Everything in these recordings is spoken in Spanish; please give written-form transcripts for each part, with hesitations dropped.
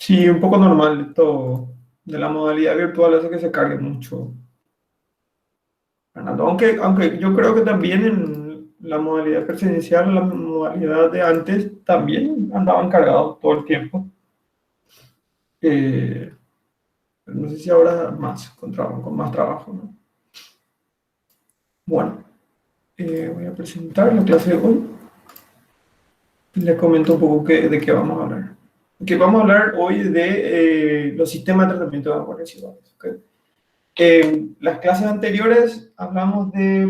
Sí, un poco normal esto de la modalidad virtual hace que se cargue mucho. Fernando. Aunque yo creo que también en la modalidad presencial, la modalidad de antes, también andaban cargados todo el tiempo. Eh, no sé si ahora más, con más trabajo, ¿no? Bueno, voy a presentar la clase de hoy. Les comento un poco de qué vamos a hablar. Que vamos a hablar hoy de los sistemas de tratamiento de aguas residuales. ¿Okay? En las clases anteriores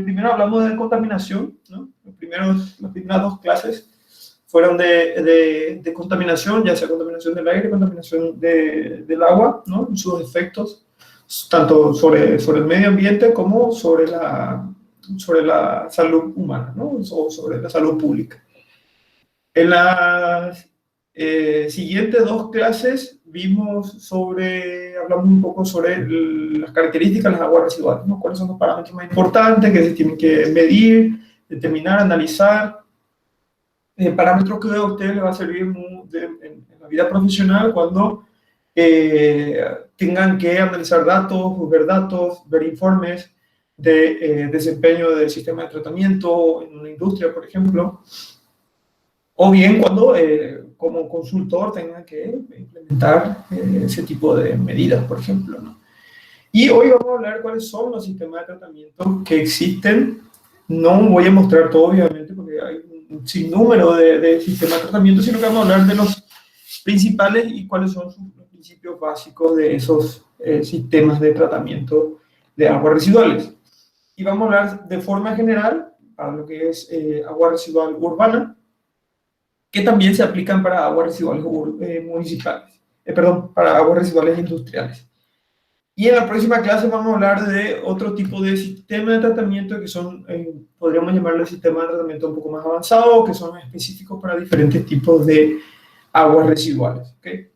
primero hablamos de contaminación, ¿no? Las primeras dos clases fueron de contaminación, ya sea contaminación del aire, contaminación del agua, ¿no? Sus efectos, tanto sobre el medio ambiente como sobre la salud humana, ¿no? O sobre la salud pública. En las siguientes dos clases hablamos un poco sobre las características de las aguas residuales, ¿no? Cuáles son los parámetros más importantes que se tienen que medir, determinar, analizar, parámetros que a ustedes les va a servir en la vida profesional cuando tengan que analizar datos, ver informes de desempeño del sistema de tratamiento en una industria, por ejemplo. O bien cuando como consultor tenga que implementar ese tipo de medidas, por ejemplo, ¿no? Y hoy vamos a hablar cuáles son los sistemas de tratamiento que existen. No voy a mostrar todo, obviamente, porque hay un sinnúmero de sistemas de tratamiento, sino que vamos a hablar de los principales y cuáles son los principios básicos de esos sistemas de tratamiento de aguas residuales. Y vamos a hablar de forma general para lo que es agua residual urbana, que también se aplican para aguas residuales municipales, perdón, para aguas residuales industriales. Y en la próxima clase vamos a hablar de otro tipo de sistema de tratamiento que son, podríamos llamarlo sistema de tratamiento un poco más avanzado, que son específicos para diferentes tipos de aguas residuales. ¿Okay?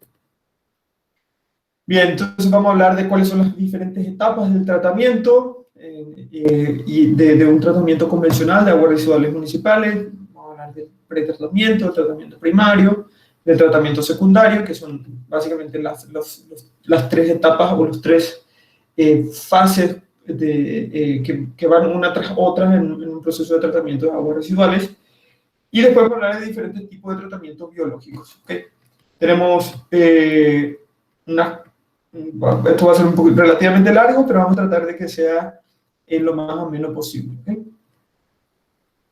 Bien, entonces vamos a hablar de cuáles son las diferentes etapas del tratamiento y de un tratamiento convencional de aguas residuales municipales. Vamos a hablar del pretratamiento, del tratamiento primario, del tratamiento secundario, que son básicamente las tres etapas o las tres fases que van una tras otra en un proceso de tratamiento de aguas residuales. Y después vamos a hablar de diferentes tipos de tratamientos biológicos. ¿Okay? Tenemos esto va a ser un poco relativamente largo, pero vamos a tratar de que sea lo más o menos posible. ¿Okay?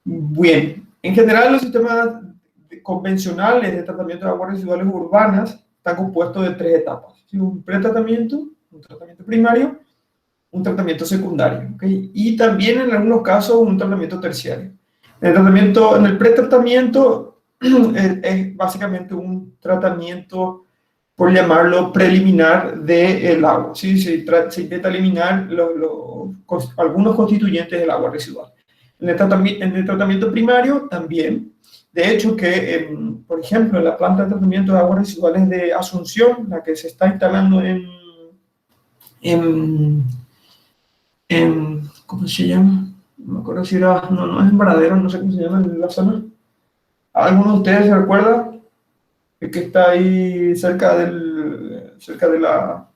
Bien, en general los sistemas convencionales de tratamiento de aguas residuales urbanas están compuestos de tres etapas. ¿Sí? Un pretratamiento, un tratamiento primario, un tratamiento secundario. ¿Okay? Y también en algunos casos un tratamiento terciario. En el pretratamiento es básicamente un tratamiento, por llamarlo, preliminar del agua. ¿Sí? Se intenta eliminar algunos constituyentes del agua residual. En el tratamiento primario también. De hecho, por ejemplo, en la planta de tratamiento de aguas residuales de Asunción, la que se está instalando en ¿cómo se llama? No me acuerdo si era, no es en Varadero, no sé cómo se llama en la zona. ¿Alguno de ustedes se recuerda? El que está ahí cerca de la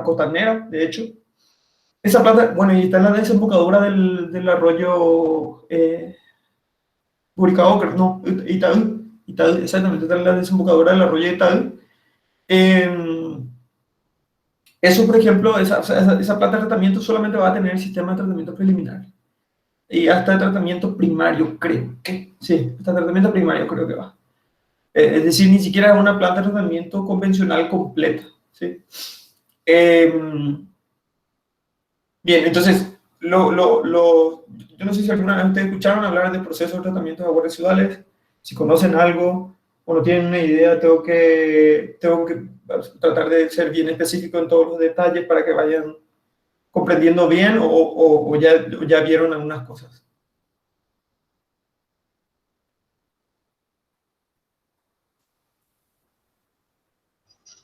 costanera, de hecho. Esa planta, bueno, y está en la desembocadura del arroyo Buricao, no, Itaú, exactamente, está en la desembocadura del arroyo Itaú. Eso, por ejemplo, esa planta de tratamiento solamente va a tener el sistema de tratamiento preliminar. Y hasta el tratamiento primario, creo que. Sí, hasta el tratamiento primario creo que va. Es decir, ni siquiera es una planta de tratamiento convencional completa. ¿Sí? Bien, entonces, yo no sé si alguna vez ustedes escucharon hablar del proceso de tratamiento de aguas residuales, si conocen algo o no tienen una idea, tengo que tratar de ser bien específico en todos los detalles para que vayan comprendiendo bien o ya vieron algunas cosas.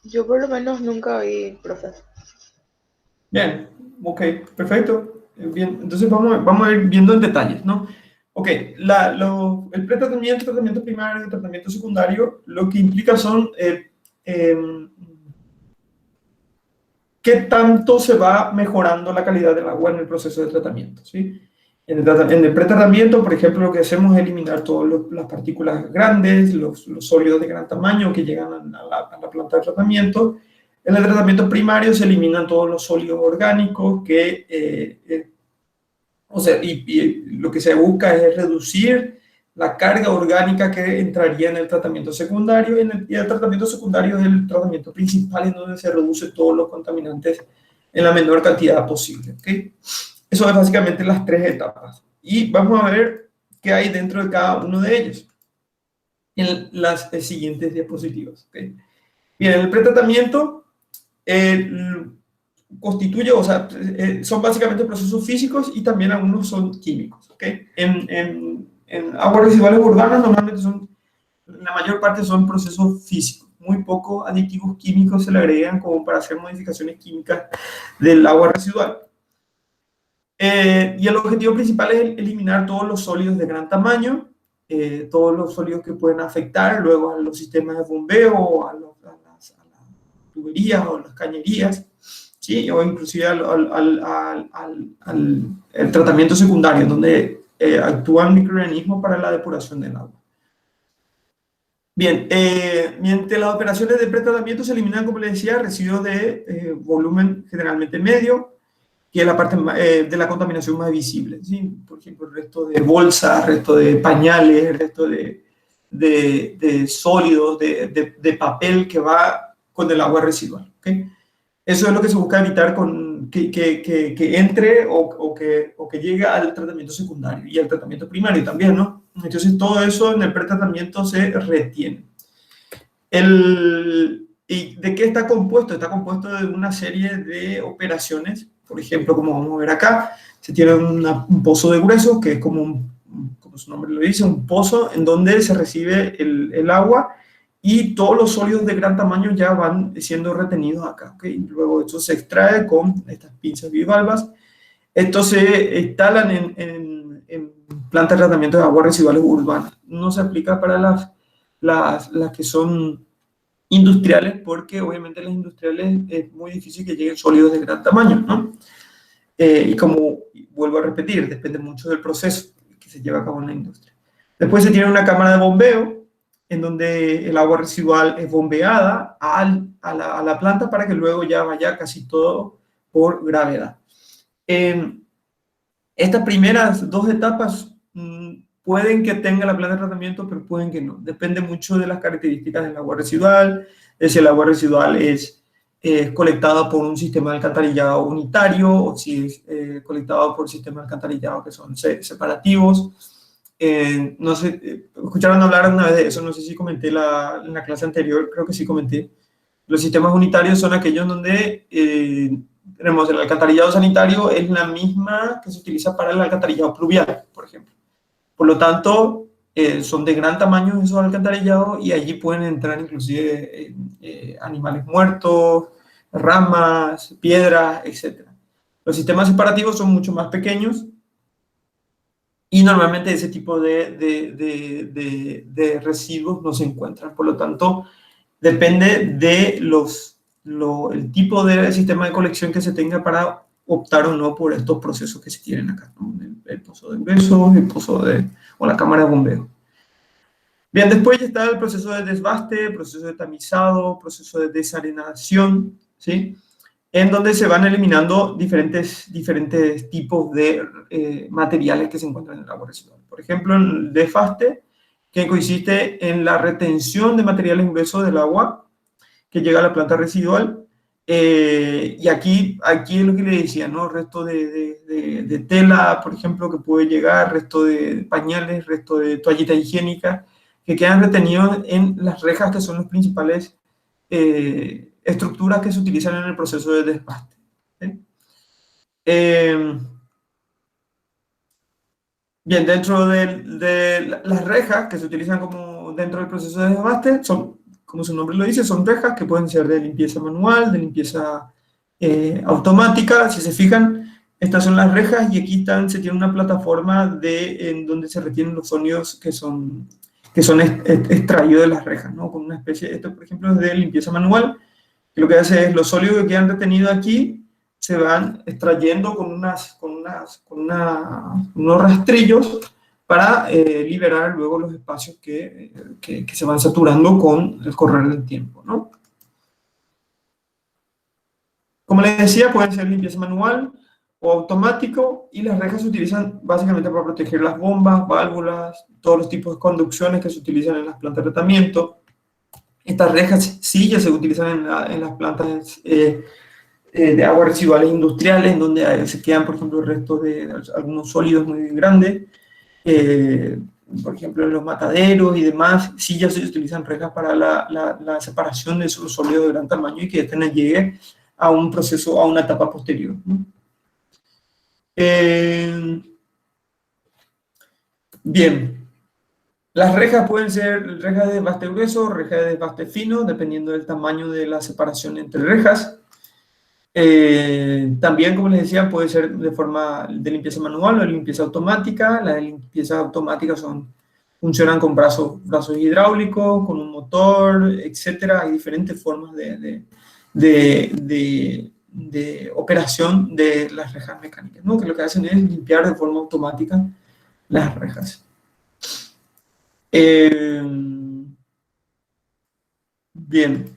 Yo por lo menos nunca vi, profe. Bien, ok, perfecto. Bien, entonces vamos a ir viendo en detalles, ¿no? Ok, el pretratamiento, tratamiento primario y tratamiento secundario, lo que implica son qué tanto se va mejorando la calidad del agua en el proceso de tratamiento, ¿sí? En el pretratamiento, por ejemplo, lo que hacemos es eliminar todas las partículas grandes, los sólidos de gran tamaño que llegan a la planta de tratamiento. En el tratamiento primario se eliminan todos los sólidos orgánicos o sea, y lo que se busca es reducir la carga orgánica que entraría en el tratamiento secundario, y el tratamiento secundario es el tratamiento principal en donde se reduce todos los contaminantes en la menor cantidad posible. ¿Okay? Eso es básicamente las tres etapas. Y vamos a ver qué hay dentro de cada uno de ellos en las siguientes diapositivas. ¿Okay? Bien, el pretratamiento constituye, o sea, son básicamente procesos físicos y también algunos son químicos. ¿Okay? En aguas residuales urbanas normalmente la mayor parte son procesos físicos. Muy pocos aditivos químicos se le agregan como para hacer modificaciones químicas del agua residual. Y el objetivo principal es eliminar todos los sólidos de gran tamaño, todos los sólidos que pueden afectar luego a los sistemas de bombeo, a las tuberías o las cañerías, ¿sí? O inclusive al tratamiento secundario, donde actúan microorganismos para la depuración del agua. Bien, mediante las operaciones de pretratamiento se eliminan, como les decía, residuos de volumen generalmente medio, que es la parte de la contaminación más visible, ¿sí? Por ejemplo, el resto de bolsas, el resto de pañales, el resto de sólidos, de papel que va con el agua residual. ¿Okay? Eso es lo que se busca evitar que entre o que llegue al tratamiento secundario y al tratamiento primario también, ¿no? Entonces, todo eso en el pretratamiento se retiene. ¿Y de qué está compuesto? Está compuesto de una serie de operaciones. Por ejemplo, como vamos a ver acá, se tiene un pozo de gruesos, que es como su nombre lo dice, un pozo en donde se recibe el agua y todos los sólidos de gran tamaño ya van siendo retenidos acá. ¿Okay? Luego eso se extrae con estas pinzas bivalvas. Esto se instalan en plantas de tratamiento de aguas residuales urbanas. No se aplica para las que son industriales, porque obviamente las industriales es muy difícil que lleguen sólidos de gran tamaño, ¿no? Y como vuelvo a repetir, depende mucho del proceso que se lleva a cabo en la industria. Después se tiene una cámara de bombeo, en donde el agua residual es bombeada a la planta para que luego ya vaya casi todo por gravedad. Estas primeras dos etapas pueden que tenga la planta de tratamiento, pero pueden que no. Depende mucho de las características del agua residual, de si el agua residual es colectada por un sistema de alcantarillado unitario o si es colectado por sistemas de alcantarillado que son separativos. No sé, escucharon hablar una vez de eso, no sé si comenté en la clase anterior, creo que sí comenté. Los sistemas unitarios son aquellos donde tenemos el alcantarillado sanitario, es la misma que se utiliza para el alcantarillado pluvial, por ejemplo. Por lo tanto, son de gran tamaño esos alcantarillados y allí pueden entrar inclusive animales muertos, ramas, piedras, etc. Los sistemas separativos son mucho más pequeños y normalmente ese tipo de residuos no se encuentran. Por lo tanto, depende de el tipo de sistema de colección que se tenga para optar o no por estos procesos que se tienen acá, ¿no? El pozo de gruesos, el pozo o la cámara de bombeo. Bien, después ya está el proceso de desbaste, proceso de tamizado, proceso de desarenación, ¿sí? En donde se van eliminando diferentes tipos de materiales que se encuentran en el agua residual. Por ejemplo, el desbaste, que consiste en la retención de materiales gruesos del agua que llega a la planta residual. Y aquí es lo que le decía, ¿no? Resto de tela, por ejemplo, que puede llegar, resto de pañales, resto de toallitas higiénicas, que quedan retenidos en las rejas, que son las principales estructuras que se utilizan en el proceso de desbaste. ¿Sí? Bien, dentro de las rejas que se utilizan como dentro del proceso de desbaste, son, como su nombre lo dice, son rejas que pueden ser de limpieza manual, de limpieza automática. Si se fijan, Estas son las rejas y aquí se tiene una plataforma en donde se retienen los sólidos que son extraídos de las rejas, ¿no? Con una especie, esto por ejemplo es de limpieza manual, que lo que hace es los sólidos que quedan retenidos aquí se van extrayendo con unos rastrillos para liberar luego los espacios que se van saturando con el correr del tiempo, ¿no? Como les decía, puede ser limpieza manual o automático, y las rejas se utilizan básicamente para proteger las bombas, válvulas, todos los tipos de conducciones que se utilizan en las plantas de tratamiento. Estas rejas sí ya se utilizan en las plantas de aguas residuales industriales, en donde se quedan, por ejemplo, restos de algunos sólidos muy grandes. Por ejemplo, en los mataderos y demás, sí ya se utilizan rejas para la separación de esos sólidos de gran tamaño y que este no llegue a un proceso, a una etapa posterior, ¿no? Bien, las rejas pueden ser rejas de desbaste grueso, rejas de desbaste fino, dependiendo del tamaño de la separación entre rejas. También, como les decía, puede ser de forma de limpieza manual o de limpieza automática. Las de limpieza automática funcionan con brazos hidráulicos, con un motor, etcétera. Hay diferentes formas de operación de las rejas mecánicas, ¿no? Que lo que hacen es limpiar de forma automática las rejas. Bien.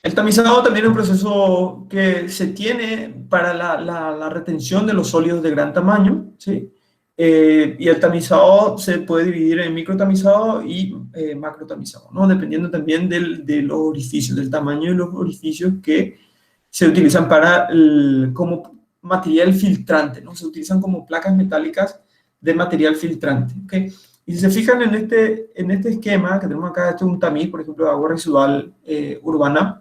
El tamizado también es un proceso que se tiene para la retención de los sólidos de gran tamaño, ¿sí? Y el tamizado se puede dividir en microtamizado y macrotamizado, ¿no? Dependiendo también de los orificios, del tamaño de los orificios que se utilizan como material filtrante, ¿no? Se utilizan como placas metálicas de material filtrante, ¿ok? Y si se fijan en este esquema que tenemos acá, este es un tamiz, por ejemplo, de agua residual urbana,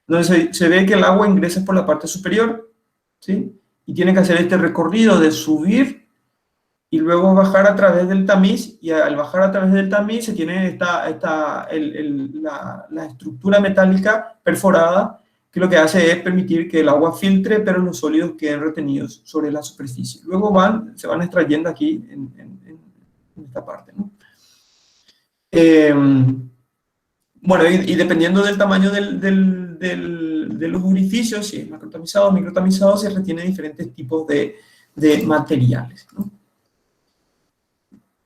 donde se ve que el agua ingresa por la parte superior, ¿sí? Y tiene que hacer este recorrido de subir y luego bajar a través del tamiz, y al bajar a través del tamiz se tiene la estructura metálica perforada, que lo que hace es permitir que el agua filtre, pero los sólidos queden retenidos sobre la superficie. Luego se van extrayendo aquí en esta parte, ¿no? Bueno, y dependiendo del tamaño de los orificios, si es macrotamizado o microtamizado, se retienen diferentes tipos de materiales, ¿no?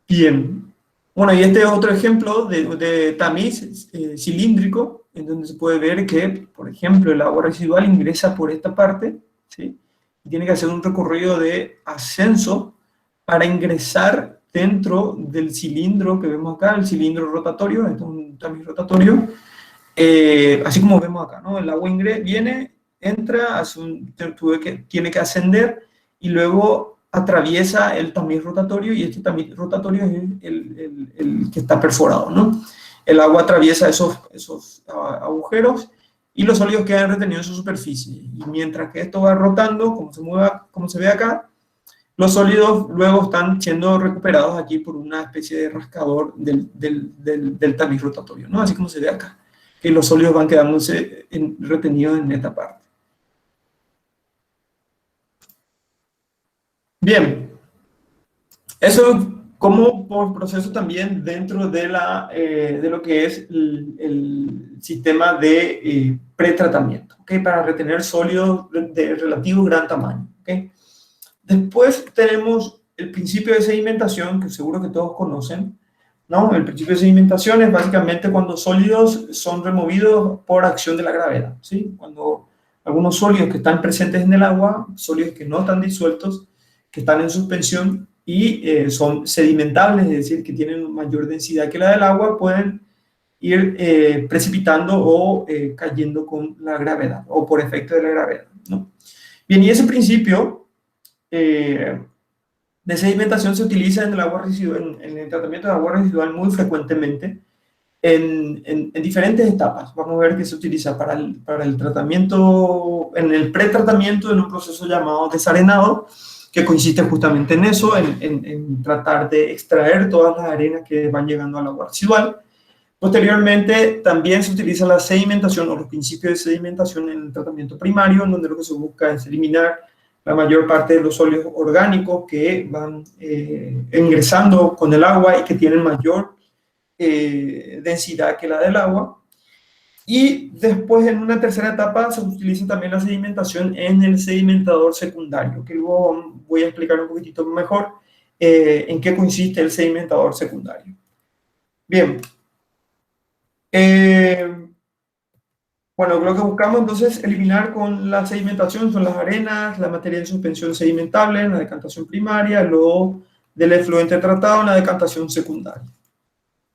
Bien. Bueno, y este es otro ejemplo de tamiz cilíndrico, en donde se puede ver que, por ejemplo, el agua residual ingresa por esta parte, ¿sí? Y tiene que hacer un recorrido de ascenso para ingresar dentro del cilindro que vemos acá, el cilindro rotatorio. Esto es un tamiz rotatorio, así como vemos acá, ¿no? El agua viene, entra, tiene que ascender y luego atraviesa el tamiz rotatorio, y este tamiz rotatorio es el que está perforado, ¿no? El agua atraviesa esos agujeros y los sólidos quedan retenidos en su superficie. Y mientras que esto va rotando, como se ve acá, los sólidos luego están siendo recuperados aquí por una especie de rascador del tamiz rotatorio, ¿no? Así como se ve acá, que los sólidos van quedándose retenidos en esta parte. Bien, eso como por proceso también dentro de lo que es el sistema de pretratamiento, ¿okay? Para retener sólidos de relativo gran tamaño, ¿okay? Después tenemos el principio de sedimentación, que seguro que todos conocen, ¿no? El principio de sedimentación es básicamente cuando sólidos son removidos por acción de la gravedad, ¿sí? Cuando algunos sólidos que están presentes en el agua, sólidos que no están disueltos, que están en suspensión y son sedimentables, es decir, que tienen mayor densidad que la del agua, pueden ir precipitando o cayendo con la gravedad o por efecto de la gravedad, ¿no? Bien, y ese principio de sedimentación se utiliza en el agua residual, en el tratamiento de agua residual muy frecuentemente en diferentes etapas. Vamos a ver que se utiliza para el tratamiento, en el pretratamiento, en un proceso llamado desarenado, que consiste justamente en eso, en tratar de extraer todas las arenas que van llegando al agua residual. Posteriormente, también se utiliza la sedimentación o los principios de sedimentación en el tratamiento primario, en donde lo que se busca es eliminar la mayor parte de los sólidos orgánicos que van ingresando con el agua y que tienen mayor densidad que la del agua. Y después, en una tercera etapa, se utiliza también la sedimentación en el sedimentador secundario, que luego voy a explicar un poquitito mejor en qué consiste el sedimentador secundario. Bien. Bueno, lo que buscamos entonces eliminar con la sedimentación son las arenas, la materia en suspensión sedimentable, la decantación primaria, lo del efluente tratado en la decantación secundaria.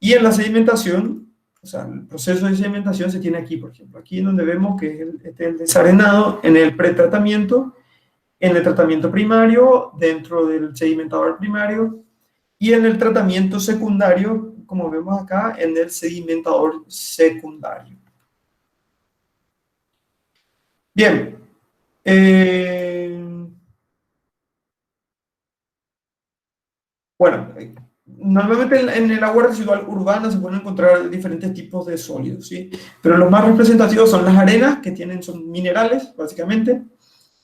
Y en la sedimentación, o sea, el proceso de sedimentación se tiene aquí, por ejemplo, aquí donde vemos que es el desarenado en el pretratamiento, en el tratamiento primario, dentro del sedimentador primario, y en el tratamiento secundario, como vemos acá, en el sedimentador secundario. Bien. Bueno, normalmente en el agua residual urbana se pueden encontrar diferentes tipos de sólidos, ¿sí? Pero los más representativos son las arenas, que son minerales, básicamente,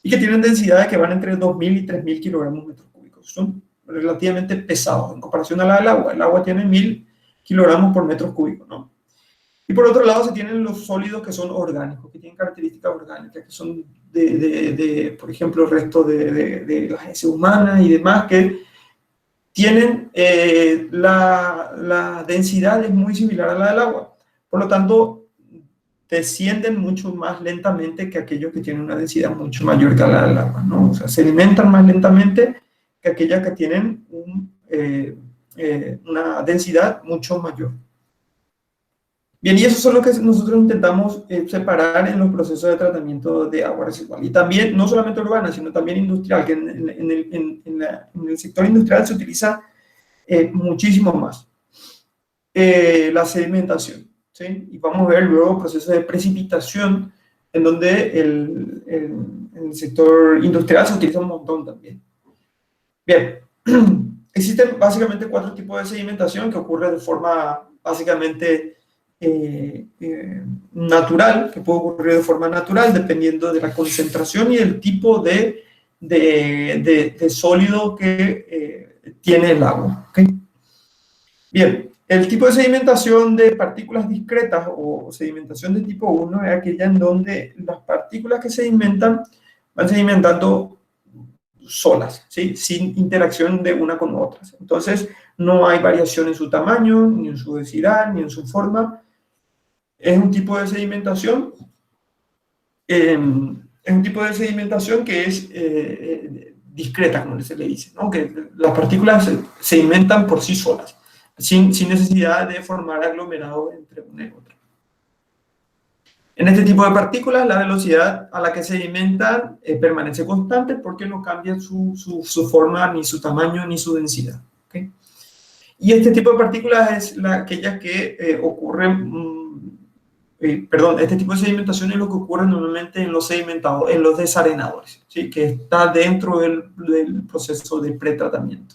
y que tienen densidades que van entre 2.000 y 3.000 kilogramos metros cúbicos. Son relativamente pesados en comparación a la del agua. El agua tiene 1.000 kilogramos por metro cúbico, ¿no? Y por otro lado se tienen los sólidos que son orgánicos, que tienen características orgánicas, que son por ejemplo, restos de las heces humanas y demás, que tienen la densidad es muy similar a la del agua. Por lo tanto, descienden mucho más lentamente que aquellos que tienen una densidad mucho mayor que la del agua, ¿no? O sea, se alimentan más lentamente que aquellas que tienen una densidad mucho mayor. Bien, y eso es lo que nosotros intentamos separar en los procesos de tratamiento de agua residual. Y también, no solamente urbana, sino también industrial, que en el sector industrial se utiliza muchísimo más la sedimentación, ¿sí? Y vamos a ver luego procesos de precipitación, en donde en el sector industrial se utiliza un montón también. Bien, existen básicamente 4 tipos de sedimentación que ocurre de forma básicamente natural, que puede ocurrir de forma natural dependiendo de la concentración y el tipo de sólido que tiene el agua, ¿okay? Bien, el tipo de sedimentación de partículas discretas o sedimentación de tipo 1 es aquella en donde las partículas que sedimentan van sedimentando solas, ¿sí? Sin interacción de una con otras. Entonces, no hay variación en su tamaño, ni en su densidad, ni en su forma. Es un tipo de sedimentación, que es discreta, como se le dice, ¿no? Que las partículas se sedimentan por sí solas, sin necesidad de formar aglomerados entre una y otra. En este tipo de partículas, la velocidad a la que sedimentan permanece constante porque no cambia su forma, ni su tamaño, ni su densidad, ¿okay? Y este tipo de partículas es aquellas que ocurren... este tipo de sedimentación es lo que ocurre normalmente en los desarenadores, ¿sí? Que está dentro del proceso de pretratamiento.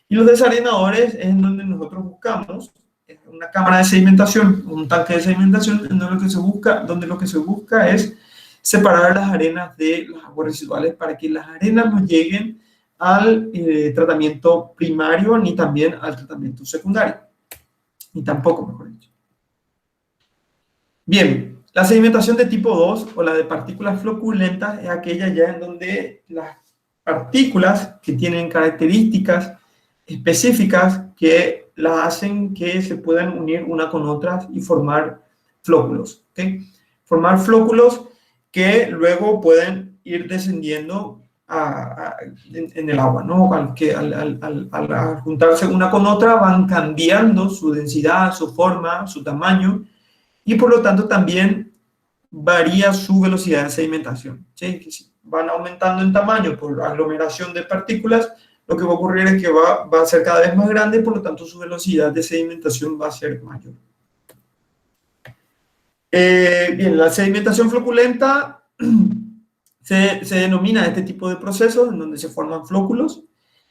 Y los desarenadores es en donde nosotros buscamos una cámara de sedimentación, un tanque de sedimentación, en donde lo que se busca es separar las arenas de las aguas residuales para que las arenas no lleguen al tratamiento primario ni también al tratamiento secundario, ni tampoco, mejor dicho. Bien, la sedimentación de tipo 2 o la de partículas floculentas es aquella ya en donde las partículas que tienen características específicas que las hacen que se puedan unir una con otras y formar flóculos, ¿okay? Formar flóculos que luego pueden ir descendiendo en el agua, ¿no? Al juntarse una con otra van cambiando su densidad, su forma, su tamaño, y por lo tanto también varía su velocidad de sedimentación, ¿sí? Que si van aumentando en tamaño por aglomeración de partículas, lo que va a ocurrir es que va a ser cada vez más grande, por lo tanto su velocidad de sedimentación va a ser mayor. Bien, la sedimentación floculenta se denomina este tipo de procesos en donde se forman flóculos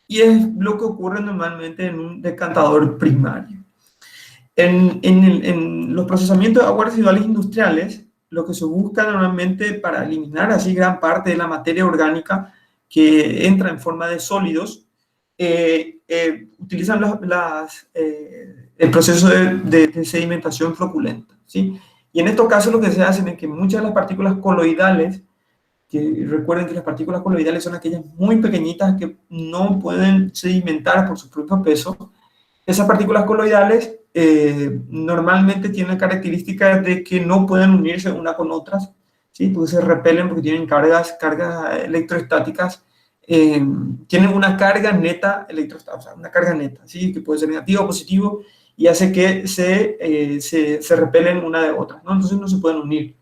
y es lo que ocurre normalmente en un decantador primario. En los procesamientos de aguas residuales industriales, lo que se busca normalmente para eliminar así gran parte de la materia orgánica que entra en forma de sólidos, utilizan el proceso de sedimentación floculenta, ¿sí? Y en estos casos lo que se hace es que muchas de las partículas coloidales, que recuerden que las partículas coloidales son aquellas muy pequeñitas que no pueden sedimentar por su propio peso, esas partículas coloidales normalmente tienen características de que no pueden unirse una con otras, ¿sí? Porque se repelen porque tienen cargas electrostáticas, tienen una carga neta electrostática, o sea, una carga neta, ¿sí? Que puede ser negativo o positivo, y hace que se repelen una de otra, ¿no? Entonces no se pueden unir.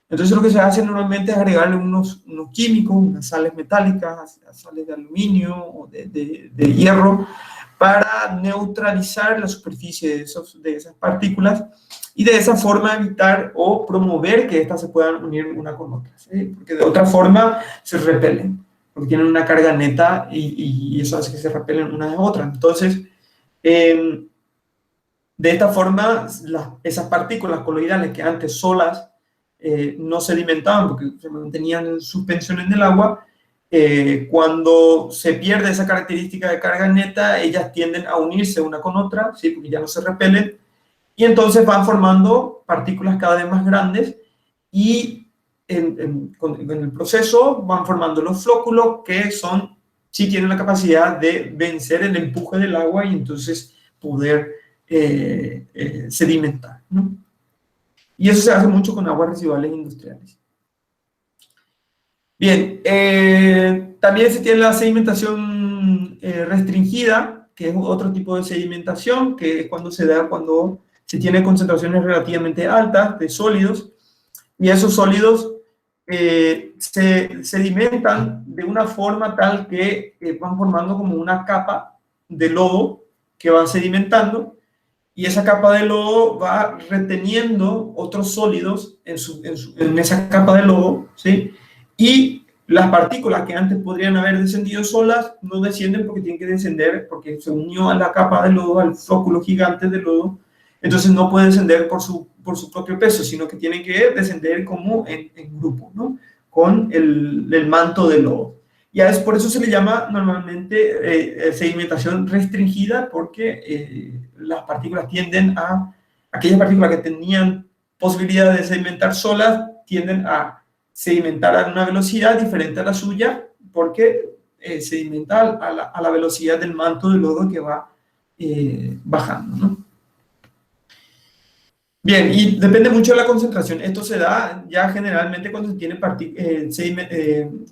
Entonces lo que se hace normalmente es agregarle unos químicos, unas sales metálicas, sales de aluminio o de hierro, para neutralizar la superficie de esas partículas y de esa forma evitar o promover que éstas se puedan unir una con otra, ¿sí? Porque de otra forma se repelen, porque tienen una carga neta y eso hace que se repelen una de otra. Entonces, de esta forma, esas partículas coloidales que antes solas no sedimentaban porque se mantenían en suspensión en el agua, cuando se pierde esa característica de carga neta, ellas tienden a unirse una con otra, ¿sí? Porque ya no se repelen, y entonces van formando partículas cada vez más grandes, y en el proceso van formando los flóculos que sí tienen la capacidad de vencer el empuje del agua y entonces poder sedimentar, ¿no? Y eso se hace mucho con aguas residuales industriales. Bien, también se tiene la sedimentación restringida, que es otro tipo de sedimentación, que es cuando se tiene concentraciones relativamente altas de sólidos, y esos sólidos se sedimentan de una forma tal que van formando como una capa de lodo que van sedimentando, y esa capa de lodo va reteniendo otros sólidos en esa capa de lodo, ¿sí? Y las partículas que antes podrían haber descendido solas no descienden porque tienen que descender, porque se unió a la capa de lodo, al flóculo gigante de lodo, entonces no pueden descender por su propio peso, sino que tienen que descender como en grupo, ¿no? Con el manto de lodo. Por eso se le llama normalmente sedimentación restringida, porque las partículas aquellas partículas que tenían posibilidad de sedimentar solas, tienden a sedimentar a una velocidad diferente a la suya, porque sedimenta a la velocidad del manto de lodo que va bajando, ¿no? Bien, y depende mucho de la concentración. Esto se da ya generalmente cuando se tiene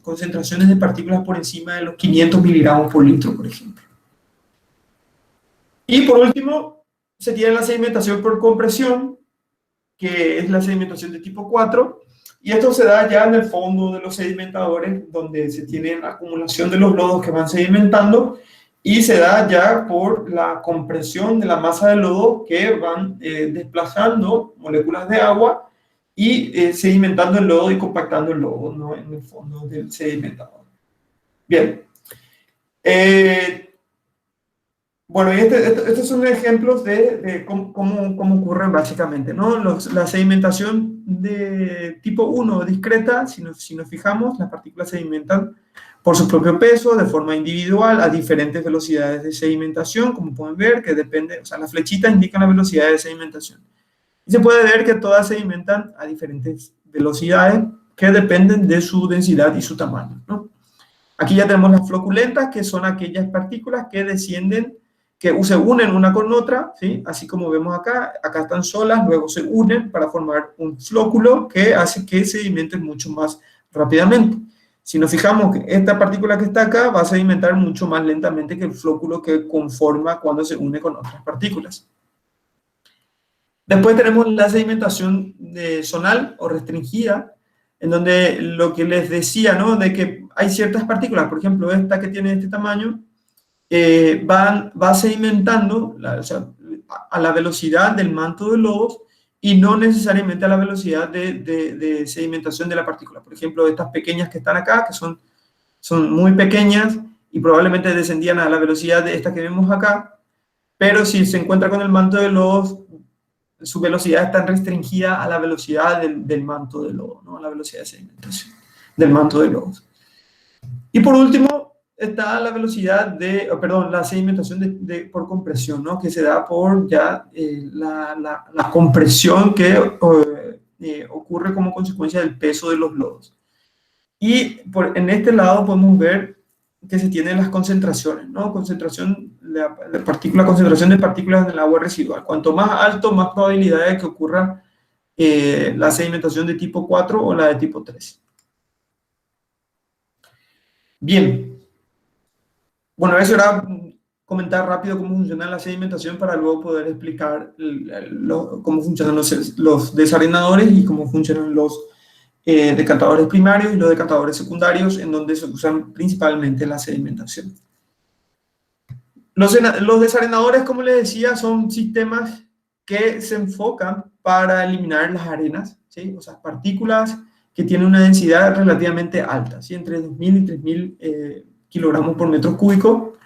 concentraciones de partículas por encima de los 500 miligramos por litro, por ejemplo. Y por último, se tiene la sedimentación por compresión, que es la sedimentación de tipo 4, y esto se da ya en el fondo de los sedimentadores, donde se tiene acumulación de los lodos que van sedimentando, y se da ya por la compresión de la masa de lodo que van desplazando moléculas de agua y sedimentando el lodo y compactando el lodo, ¿no? En el fondo del sedimentador. Bien. Bueno, y estos son ejemplos de cómo ocurren básicamente, ¿no? La sedimentación de tipo 1 discreta, si nos fijamos, las partículas sedimentan por su propio peso, de forma individual, a diferentes velocidades de sedimentación, como pueden ver, que depende, o sea, las flechitas indican la velocidad de sedimentación. Y se puede ver que todas sedimentan a diferentes velocidades que dependen de su densidad y su tamaño, ¿no? Aquí ya tenemos las floculentas, que son aquellas partículas que descienden, que se unen una con otra, ¿sí? Así como vemos acá están solas, luego se unen para formar un flóculo que hace que sedimenten mucho más rápidamente. Si nos fijamos que esta partícula que está acá va a sedimentar mucho más lentamente que el flóculo que conforma cuando se une con otras partículas. Después tenemos la sedimentación zonal o restringida, en donde lo que les decía, ¿no? De que hay ciertas partículas, por ejemplo, esta que tiene este tamaño, va sedimentando a la velocidad del manto de lodos y no necesariamente a la velocidad de sedimentación de la partícula. Por ejemplo, estas pequeñas que están acá, que son muy pequeñas y probablemente descendían a la velocidad de esta que vemos acá, pero si se encuentra con el manto de lodos, su velocidad está restringida a la velocidad del manto de lodo, ¿no? A la velocidad de sedimentación del manto de lodos. Y por último, está la velocidad la sedimentación por compresión, ¿no? Que se da por ya la compresión que ocurre como consecuencia del peso de los lodos. Y en este lado podemos ver que se tienen las concentraciones, ¿no? Concentración concentración de partículas en el agua residual. Cuanto más alto, más probabilidad de que ocurra la sedimentación de tipo 4 o la de tipo 3. Bien. Bueno, eso era comentar rápido cómo funciona la sedimentación para luego poder explicar cómo funcionan los desarenadores y cómo funcionan los decantadores primarios y los decantadores secundarios, en donde se usan principalmente la sedimentación. Los desarenadores, como les decía, son sistemas que se enfocan para eliminar las arenas, ¿sí? O sea, partículas que tienen una densidad relativamente alta, ¿sí? Entre 2.000 y 3.000 kilogramos por metro cúbico.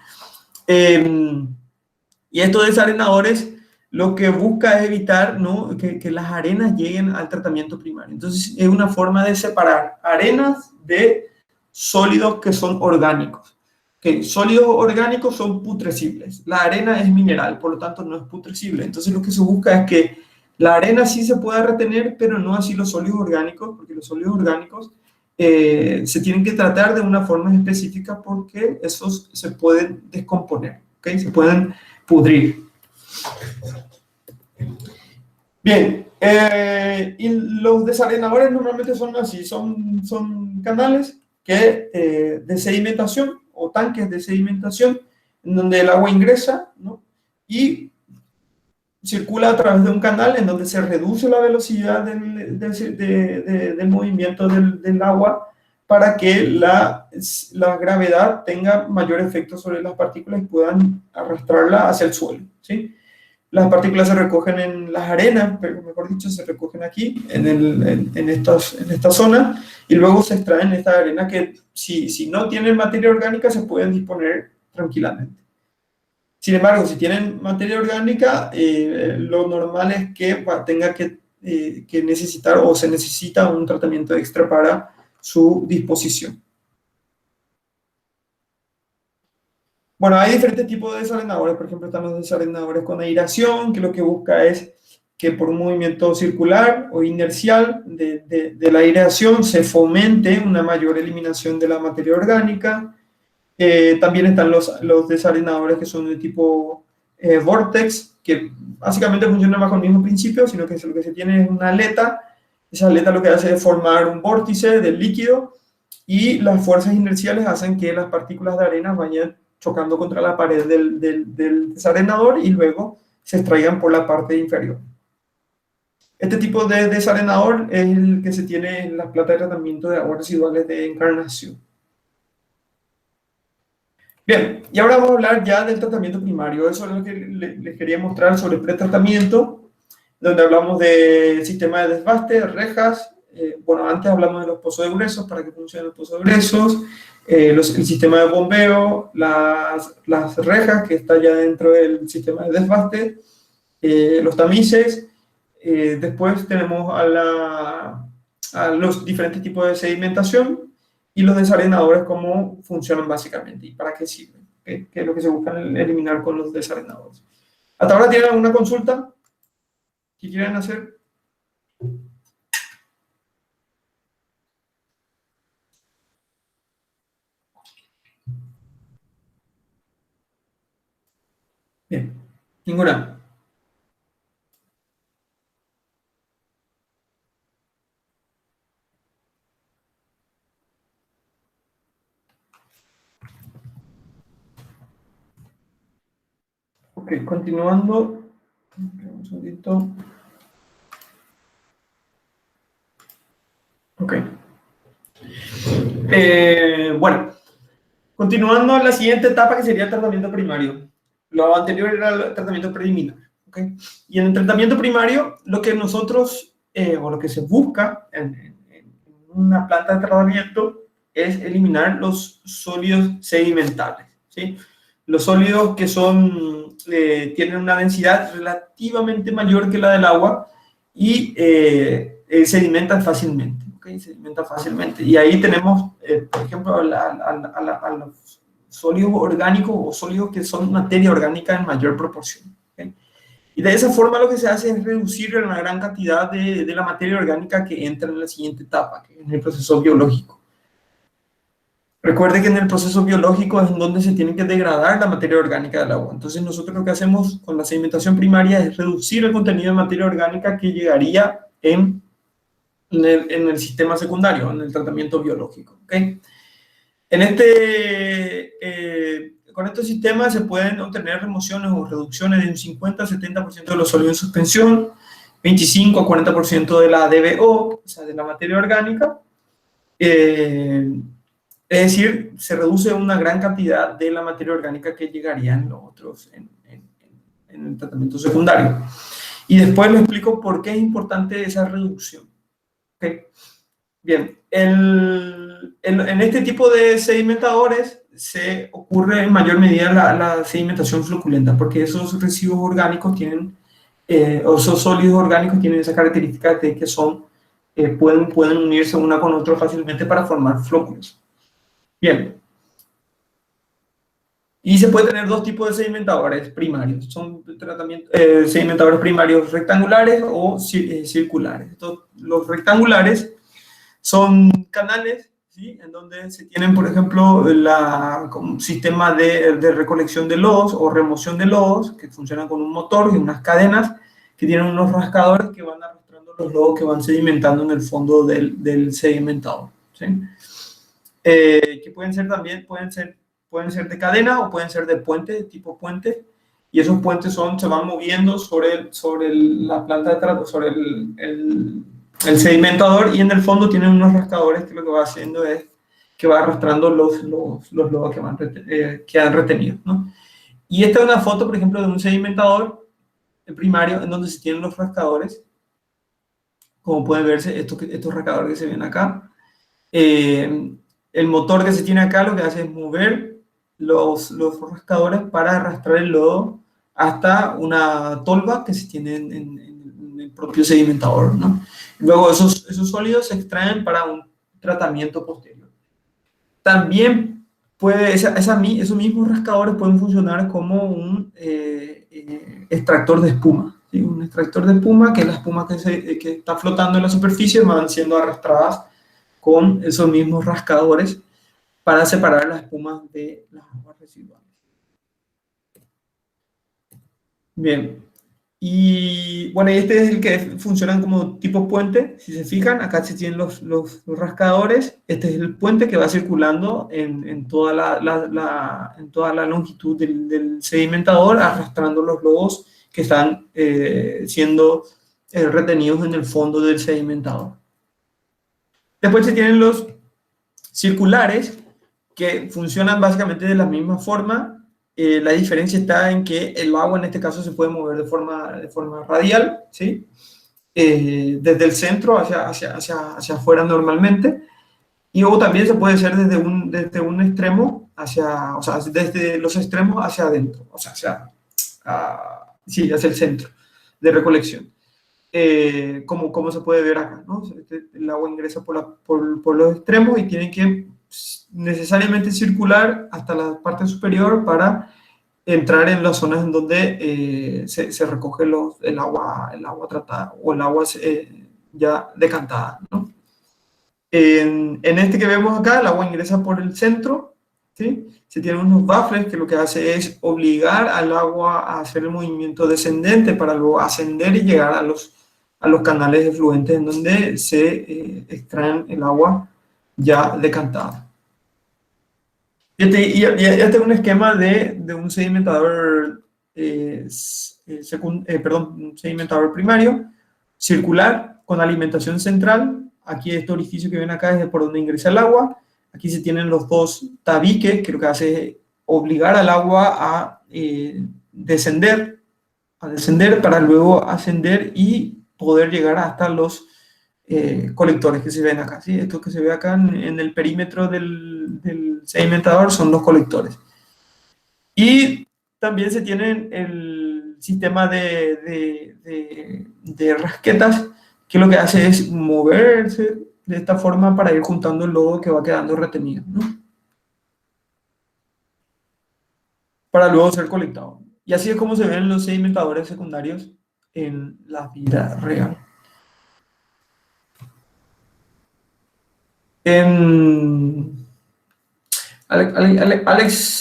Y estos desarenadores lo que busca es evitar, ¿no? que las arenas lleguen al tratamiento primario. Entonces, es una forma de separar arenas de sólidos que son orgánicos. Okay. Sólidos orgánicos son putrescibles. La arena es mineral, por lo tanto no es putrescible. Entonces, lo que se busca es que la arena sí se pueda retener, pero no así los sólidos orgánicos, porque los sólidos orgánicos se tienen que tratar de una forma específica porque esos se pueden descomponer, ¿okay? Se pueden pudrir. Bien, y los desarenadores normalmente son así, son canales de sedimentación o tanques de sedimentación en donde el agua ingresa, ¿no? Y circula a través de un canal en donde se reduce la velocidad del movimiento del agua para que la gravedad tenga mayor efecto sobre las partículas y puedan arrastrarla hacia el suelo, ¿sí? Las partículas se recogen en las arenas, pero mejor dicho, se recogen aquí, en esta zona, y luego se extraen esta arena que si no tienen materia orgánica se pueden disponer tranquilamente. Sin embargo, si tienen materia orgánica, lo normal es que tenga que necesitar o se necesita un tratamiento extra para su disposición. Bueno, hay diferentes tipos de desarenadores. Por ejemplo, están los desarenadores con aireación, que lo que busca es que por un movimiento circular o inercial de la aireación se fomente una mayor eliminación de la materia orgánica. También están los desarenadores que son de tipo vortex, que básicamente funcionan bajo el mismo principio, sino que lo que se tiene es una aleta. Esa aleta lo que hace es formar un vórtice del líquido y las fuerzas inerciales hacen que las partículas de arena vayan chocando contra la pared del desarenador y luego se extraigan por la parte inferior. Este tipo de desarenador es el que se tiene en las plantas de tratamiento de aguas residuales de Encarnación. Bien, y ahora vamos a hablar ya del tratamiento primario. Eso es lo que les quería mostrar sobre pretratamiento, donde hablamos de sistema de desbaste, rejas. Bueno, antes hablamos de los pozos de gruesos, para que funcionen los pozos de gruesos, el sistema de bombeo, las rejas que está ya dentro del sistema de desbaste, los tamices. Después tenemos a los diferentes tipos de sedimentación y los desarenadores, cómo funcionan básicamente y para qué sirven, ¿okay? ¿Qué es lo que se busca eliminar con los desarenadores? ¿Hasta ahora tienen alguna consulta que quieran hacer? Bien, ninguna. Ok, continuando. Un segundito. Ok. Bueno, continuando a la siguiente etapa que sería el tratamiento primario. Lo anterior era el tratamiento preliminar. ¿Okay? Y en el tratamiento primario, lo que nosotros, o lo que se busca en una planta de tratamiento es eliminar los sólidos sedimentables, ¿sí? Los sólidos que tienen una densidad relativamente mayor que la del agua y sedimentan fácilmente. ¿Ok? ¿okay? Sedimenta fácilmente. Y ahí tenemos, por ejemplo, a los sólidos orgánicos o sólidos que son materia orgánica en mayor proporción. ¿Okay? Y de esa forma lo que se hace es reducir una gran cantidad de la materia orgánica que entra en la siguiente etapa, que es el proceso biológico. Recuerde que en el proceso biológico es donde se tiene que degradar la materia orgánica del agua. Entonces nosotros lo que hacemos con la sedimentación primaria es reducir el contenido de materia orgánica que llegaría en el sistema secundario, en el tratamiento biológico. ¿Okay? Con estos sistemas se pueden obtener remociones o reducciones de un 50-70% de los sólidos en suspensión, 25-40% de la DBO, o sea, de la materia orgánica. Es decir, se reduce una gran cantidad de la materia orgánica que llegaría en los otros, en el tratamiento secundario. Y después les explico por qué es importante esa reducción. ¿Okay? Bien, en este tipo de sedimentadores se ocurre en mayor medida la sedimentación floculenta, porque esos residuos orgánicos tienen, o esos sólidos orgánicos tienen esa característica de que pueden unirse una con otra fácilmente para formar flóculos. Bien. Y se puede tener dos tipos de sedimentadores primarios. Son sedimentadores primarios rectangulares o circulares. Los rectangulares son canales, ¿sí? En donde se tienen, por ejemplo, un sistema de recolección de lodos o remoción de lodos que funcionan con un motor y unas cadenas que tienen unos rascadores que van arrastrando los lodos que van sedimentando en el fondo del sedimentador, ¿sí? Que pueden ser de cadena o pueden ser de puente, de tipo puente, y esos puentes se van moviendo sobre la planta de trato, sobre el sedimentador, y en el fondo tienen unos rascadores que lo que va haciendo es que va arrastrando los lodos que han retenido, ¿no? Y esta es una foto, por ejemplo, de un sedimentador primario en donde se tienen los rascadores, como pueden verse estos rascadores que se ven acá. El motor que se tiene acá lo que hace es mover los rascadores para arrastrar el lodo hasta una tolva que se tiene en el propio sedimentador, ¿no? Luego esos sólidos se extraen para un tratamiento posterior. También esos mismos rascadores pueden funcionar como un extractor de espuma, ¿sí? Un extractor de espuma, que es la espuma que está flotando en la superficie, van siendo arrastradas con esos mismos rascadores para separar las espumas de las aguas residuales. Bien, y bueno, este es el que funcionan como tipo puente. Si se fijan, acá se tienen los rascadores. Este es el puente que va circulando en toda la longitud del sedimentador, arrastrando los lodos que están siendo retenidos en el fondo del sedimentador. Después se tienen los circulares, que funcionan básicamente de la misma forma. La diferencia está en que el agua en este caso se puede mover de forma radial, ¿sí? Desde el centro hacia afuera normalmente, y luego también se puede hacer desde un extremo desde los extremos hacia adentro, o sea, hacia el centro de recolección. Como se puede ver acá, ¿no? El agua ingresa por los extremos y tiene que necesariamente circular hasta la parte superior para entrar en las zonas en donde se recoge el agua tratada o el agua ya decantada, ¿no? En este que vemos acá, el agua ingresa por el centro, ¿sí? Se tienen unos baffles que lo que hace es obligar al agua a hacer el movimiento descendente para luego ascender y llegar a los canales efluentes en donde se extraen el agua ya decantada. Este es un esquema de un sedimentador, un sedimentador primario, circular, con alimentación central. Aquí este orificio que ven acá es por donde ingresa el agua. Aquí se tienen los dos tabiques, que lo que hace es obligar al agua a descender para luego ascender y poder llegar hasta los colectores que se ven acá, ¿sí? Esto que se ve acá en el perímetro del sedimentador son los colectores. Y también se tiene el sistema de rasquetas, que lo que hace es moverse de esta forma para ir juntando el lodo que va quedando retenido, ¿no? Para luego ser colectado. Y así es como se ven los sedimentadores secundarios en la vida real.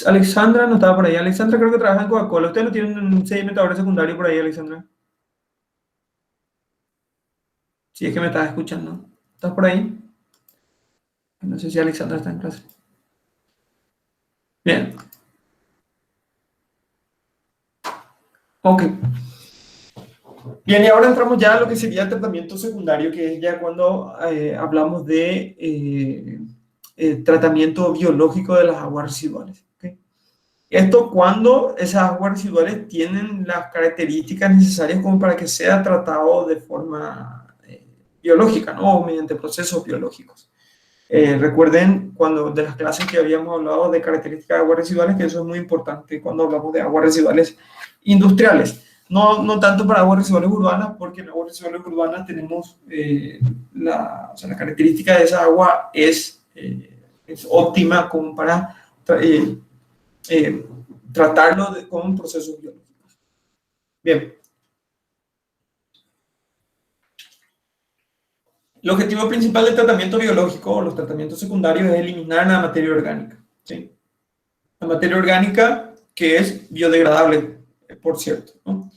Alexandra no estaba por ahí. Alexandra creo que trabaja en Coca-Cola. ¿Usted no tiene un sedimentador secundario por ahí, Alexandra? Si es que me estás escuchando. ¿Estás por ahí? No sé si Alexandra está en clase. Bien. Ok. Bien, y ahora entramos ya a lo que sería el tratamiento secundario, que es ya cuando hablamos de tratamiento biológico de las aguas residuales. ¿Okay? Esto cuando esas aguas residuales tienen las características necesarias como para que sea tratado de forma biológica, ¿no? O mediante procesos biológicos. Recuerden cuando de las clases que habíamos hablado de características de aguas residuales, que eso es muy importante cuando hablamos de aguas residuales industriales. No tanto para aguas residuales urbanas, porque en aguas residuales urbanas tenemos la característica de esa agua es óptima como para tratarlo con procesos biológicos. Bien. El objetivo principal del tratamiento biológico o los tratamientos secundarios es eliminar la materia orgánica. ¿Sí? La materia orgánica que es biodegradable, por cierto, ¿no?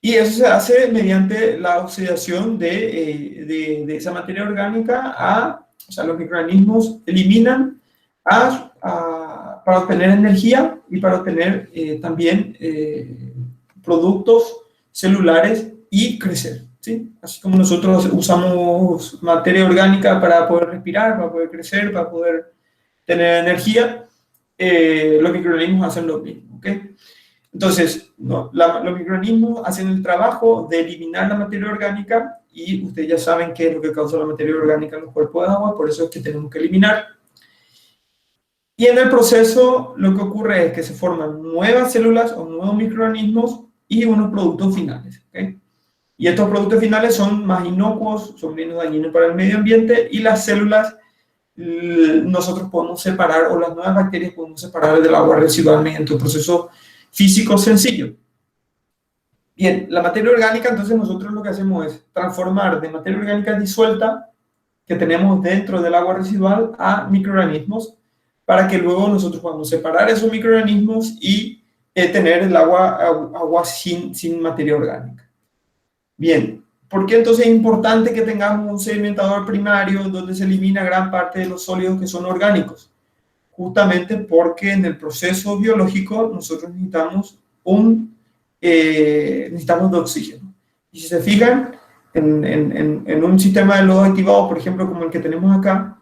Y eso se hace mediante la oxidación de esa materia orgánica o sea, los microorganismos eliminan para obtener energía y para obtener también productos celulares y crecer, ¿sí? Así como nosotros usamos materia orgánica para poder respirar, para poder crecer, para poder tener energía, los microorganismos hacen lo mismo, ¿ok? Entonces, los microorganismos hacen el trabajo de eliminar la materia orgánica y ustedes ya saben qué es lo que causa la materia orgánica en los cuerpos de agua, por eso es que tenemos que eliminar. Y en el proceso lo que ocurre es que se forman nuevas células o nuevos microorganismos y unos productos finales, ¿okay? Y estos productos finales son más inocuos, son menos dañinos para el medio ambiente y las células nosotros podemos separar, o las nuevas bacterias podemos separar del agua residual mediante un proceso físico sencillo. Bien, la materia orgánica, entonces nosotros lo que hacemos es transformar de materia orgánica disuelta que tenemos dentro del agua residual a microorganismos para que luego nosotros podamos separar esos microorganismos y tener el agua sin materia orgánica. Bien, ¿por qué entonces es importante que tengamos un sedimentador primario donde se elimina gran parte de los sólidos que son orgánicos? Justamente porque en el proceso biológico nosotros necesitamos de oxígeno. Y si se fijan, en un sistema de lodo activado, por ejemplo, como el que tenemos acá,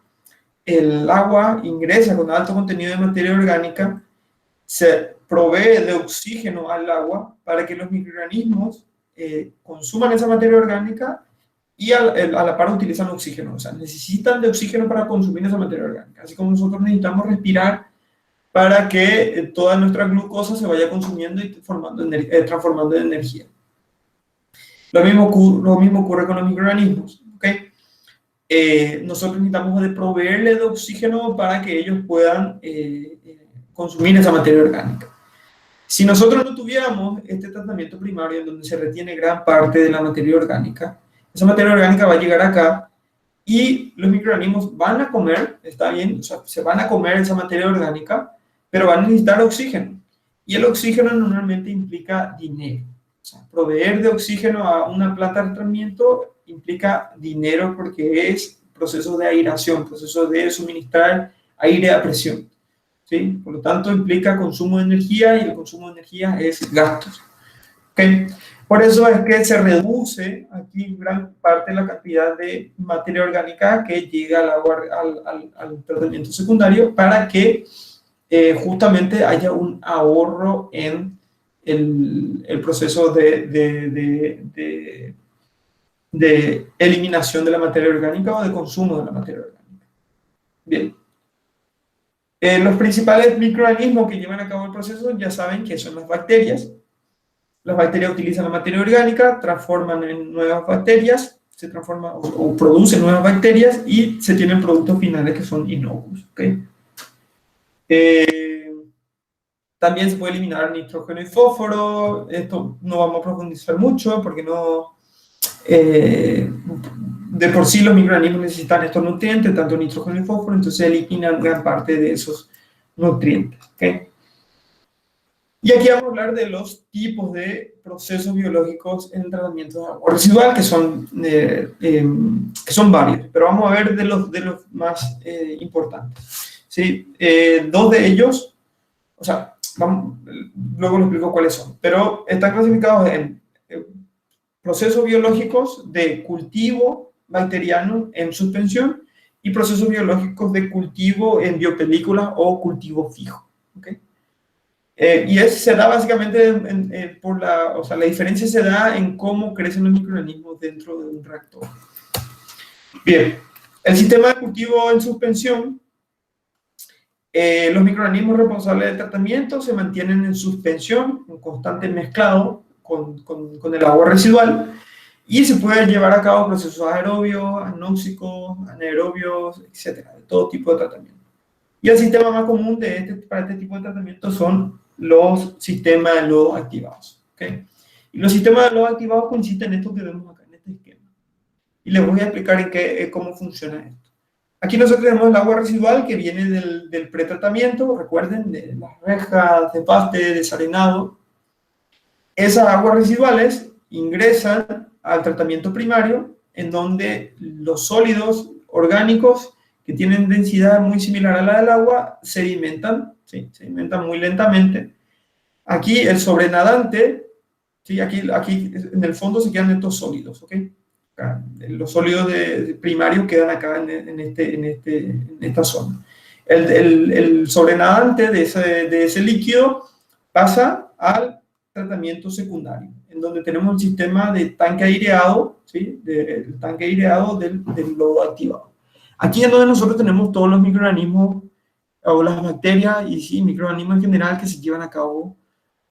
el agua ingresa con alto contenido de materia orgánica, se provee de oxígeno al agua para que los microorganismos consuman esa materia orgánica y a la par utilizan oxígeno, o sea, necesitan de oxígeno para consumir esa materia orgánica, así como nosotros necesitamos respirar para que toda nuestra glucosa se vaya consumiendo y transformando en energía. Lo mismo ocurre con los microorganismos, ¿ok? Nosotros necesitamos proveerle de oxígeno para que ellos puedan consumir esa materia orgánica. Si nosotros no tuviéramos este tratamiento primario en donde se retiene gran parte de la materia orgánica, esa materia orgánica va a llegar acá y los microorganismos van a comer, está bien, o sea, se van a comer esa materia orgánica, pero van a necesitar oxígeno. Y el oxígeno normalmente implica dinero. O sea, proveer de oxígeno a una planta de tratamiento implica dinero porque es proceso de aireación, proceso de suministrar aire a presión, ¿sí? Por lo tanto, implica consumo de energía y el consumo de energía es gastos. ¿Okay? Por eso es que se reduce aquí gran parte de la cantidad de materia orgánica que llega al agua, al tratamiento secundario para que justamente haya un ahorro en el proceso de eliminación de la materia orgánica o de consumo de la materia orgánica. Bien. Los principales microorganismos que llevan a cabo el proceso ya saben que son las bacterias. Las bacterias utilizan la materia orgánica, transforman en nuevas bacterias se transforma o produce nuevas bacterias y se tienen productos finales que son inocuos. ¿Okay? También se puede eliminar nitrógeno y fósforo. Esto no vamos a profundizar mucho porque no... de por sí los microorganismos necesitan estos nutrientes, tanto nitrógeno y fósforo, entonces se eliminan gran parte de esos nutrientes. ¿Okay? Y aquí vamos a hablar de los tipos de procesos biológicos en el tratamiento de agua residual, que son varios, pero vamos a ver de los más importantes. ¿Sí? Dos de ellos, o sea, luego les explico cuáles son, pero están clasificados en procesos biológicos de cultivo bacteriano en suspensión y procesos biológicos de cultivo en biopelículas o cultivo fijo. ¿Okay? Y se da básicamente la diferencia se da en cómo crecen los microorganismos dentro de un reactor. Bien, el sistema de cultivo en suspensión, los microorganismos responsables del tratamiento se mantienen en suspensión, en constante mezclado con el agua residual, y se pueden llevar a cabo procesos aerobios, anóxicos, anaerobios, etcétera, de todo tipo de tratamiento. Y el sistema más común para este tipo de tratamiento son los sistemas de lodo activados. ¿Okay? Y los sistemas de lodo activados consisten en esto que vemos acá, en este esquema. Y les voy a explicar cómo funciona esto. Aquí nosotros tenemos el agua residual que viene del pretratamiento, recuerden, de las rejas, de paste, desarenado. Esas aguas residuales ingresan al tratamiento primario, en donde los sólidos orgánicos que tienen densidad muy similar a la del agua, sedimentan, ¿sí? Sedimentan muy lentamente. Aquí el sobrenadante, ¿sí? Aquí en el fondo se quedan estos sólidos, ¿ok? Acá, los sólidos primarios quedan acá en esta zona. El sobrenadante de ese líquido pasa al tratamiento secundario, en donde tenemos el sistema de tanque aireado, ¿sí? El tanque aireado del lodo activado. Aquí es donde nosotros tenemos todos los microorganismos o las bacterias y sí, microorganismos en general que se llevan a cabo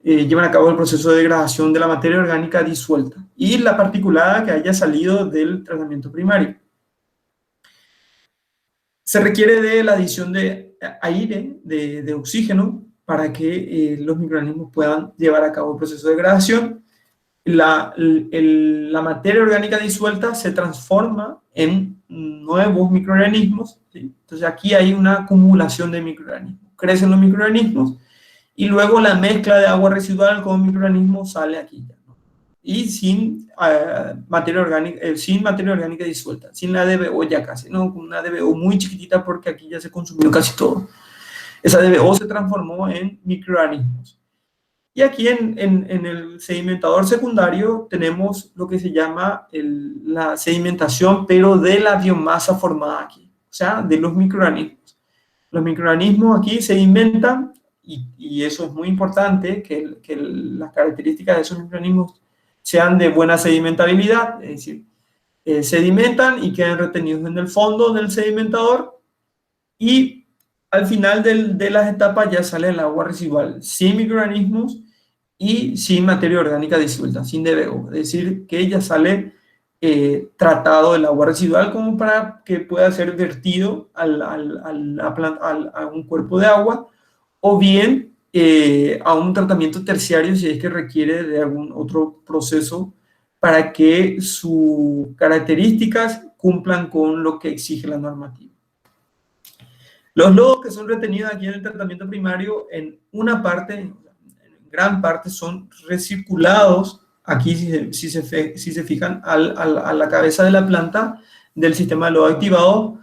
el proceso de degradación de la materia orgánica disuelta y la particulada que haya salido del tratamiento primario. Se requiere de la adición de aire, de oxígeno, para que los microorganismos puedan llevar a cabo el proceso de degradación. La materia orgánica disuelta se transforma en nuevos microorganismos, ¿sí? Entonces aquí hay una acumulación de microorganismos. Crecen los microorganismos y luego la mezcla de agua residual con microorganismos sale aquí, ¿no? Y sin materia orgánica disuelta, sin la DBO ya casi, ¿no? Con una DBO muy chiquitita porque aquí ya se consumió casi todo. Esa DBO se transformó en microorganismos. Y aquí en el sedimentador secundario tenemos lo que se llama la sedimentación, pero de la biomasa formada aquí, o sea, de los microorganismos. Los microorganismos aquí sedimentan, y eso es muy importante, que las características de esos microorganismos sean de buena sedimentabilidad, es decir, sedimentan y quedan retenidos en el fondo del sedimentador, y al final de las etapas ya sale el agua residual sin microorganismos y sin materia orgánica disuelta, sin DBO. Es decir, que ya sale tratado el agua residual como para que pueda ser vertido a un cuerpo de agua o bien a un tratamiento terciario si es que requiere de algún otro proceso para que sus características cumplan con lo que exige la normativa. Los lodos que son retenidos aquí en el tratamiento primario, en gran parte, son recirculados, aquí si se fijan, a la cabeza de la planta del sistema de lodo activado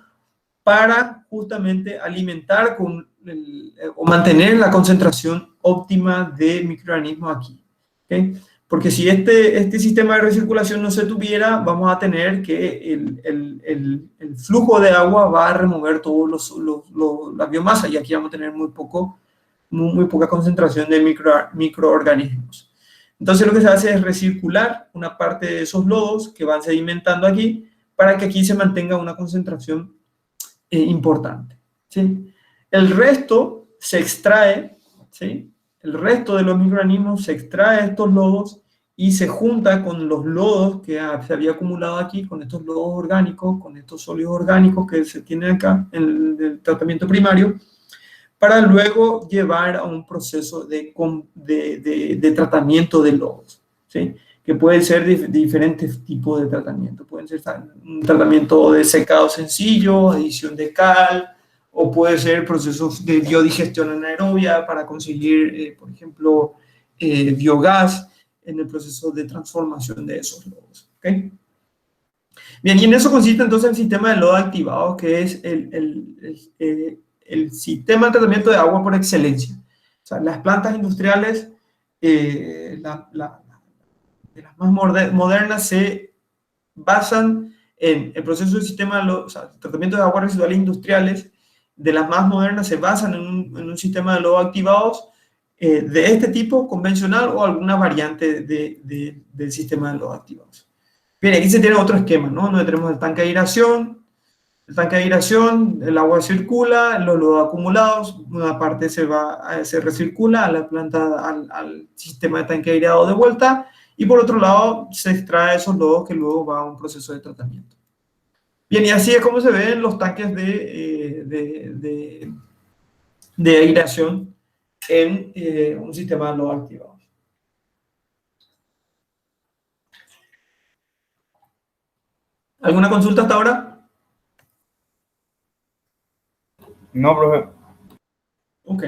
para justamente alimentar o mantener la concentración óptima de microorganismos aquí. ¿Okay? Porque si este sistema de recirculación no se tuviera, vamos a tener que el flujo de agua va a remover todos la biomasa y aquí vamos a tener muy poca concentración de microorganismos. Entonces lo que se hace es recircular una parte de esos lodos que van sedimentando aquí para que aquí se mantenga una concentración importante, ¿sí? El resto se extrae, ¿sí? El resto de los microorganismos se extrae de estos lodos y se junta con los lodos que se había acumulado aquí, con estos lodos orgánicos, con estos sólidos orgánicos que se tienen acá en el tratamiento primario, para luego llevar a un proceso de tratamiento de lodos, ¿sí? Que puede ser diferentes tipos de tratamiento. Pueden ser un tratamiento de secado sencillo, adición de cal, o puede ser procesos de biodigestión anaerobia para conseguir, por ejemplo, biogás en el proceso de transformación de esos lodos. ¿Okay? Bien, y en eso consiste entonces el sistema de lodo activado, que es el sistema de tratamiento de agua por excelencia. O sea, las plantas industriales, de las más modernas, se basan en el proceso del sistema de tratamiento de aguas residuales industriales. De las más modernas se basan en un sistema de lodo activados de este tipo, convencional, o alguna variante del sistema de lodo activados. Bien, aquí se tiene otro esquema, ¿no? Donde tenemos el tanque de aireación. El tanque de aireación, el agua circula, los lodos acumulados, una parte se recircula a la planta, al sistema de tanque aireado de vuelta, y por otro lado se extrae esos lodos que luego va a un proceso de tratamiento. Bien, y así es como se ven los tanques de aireación en un sistema de lodo activado. ¿Alguna consulta hasta ahora? No, profe. Ok.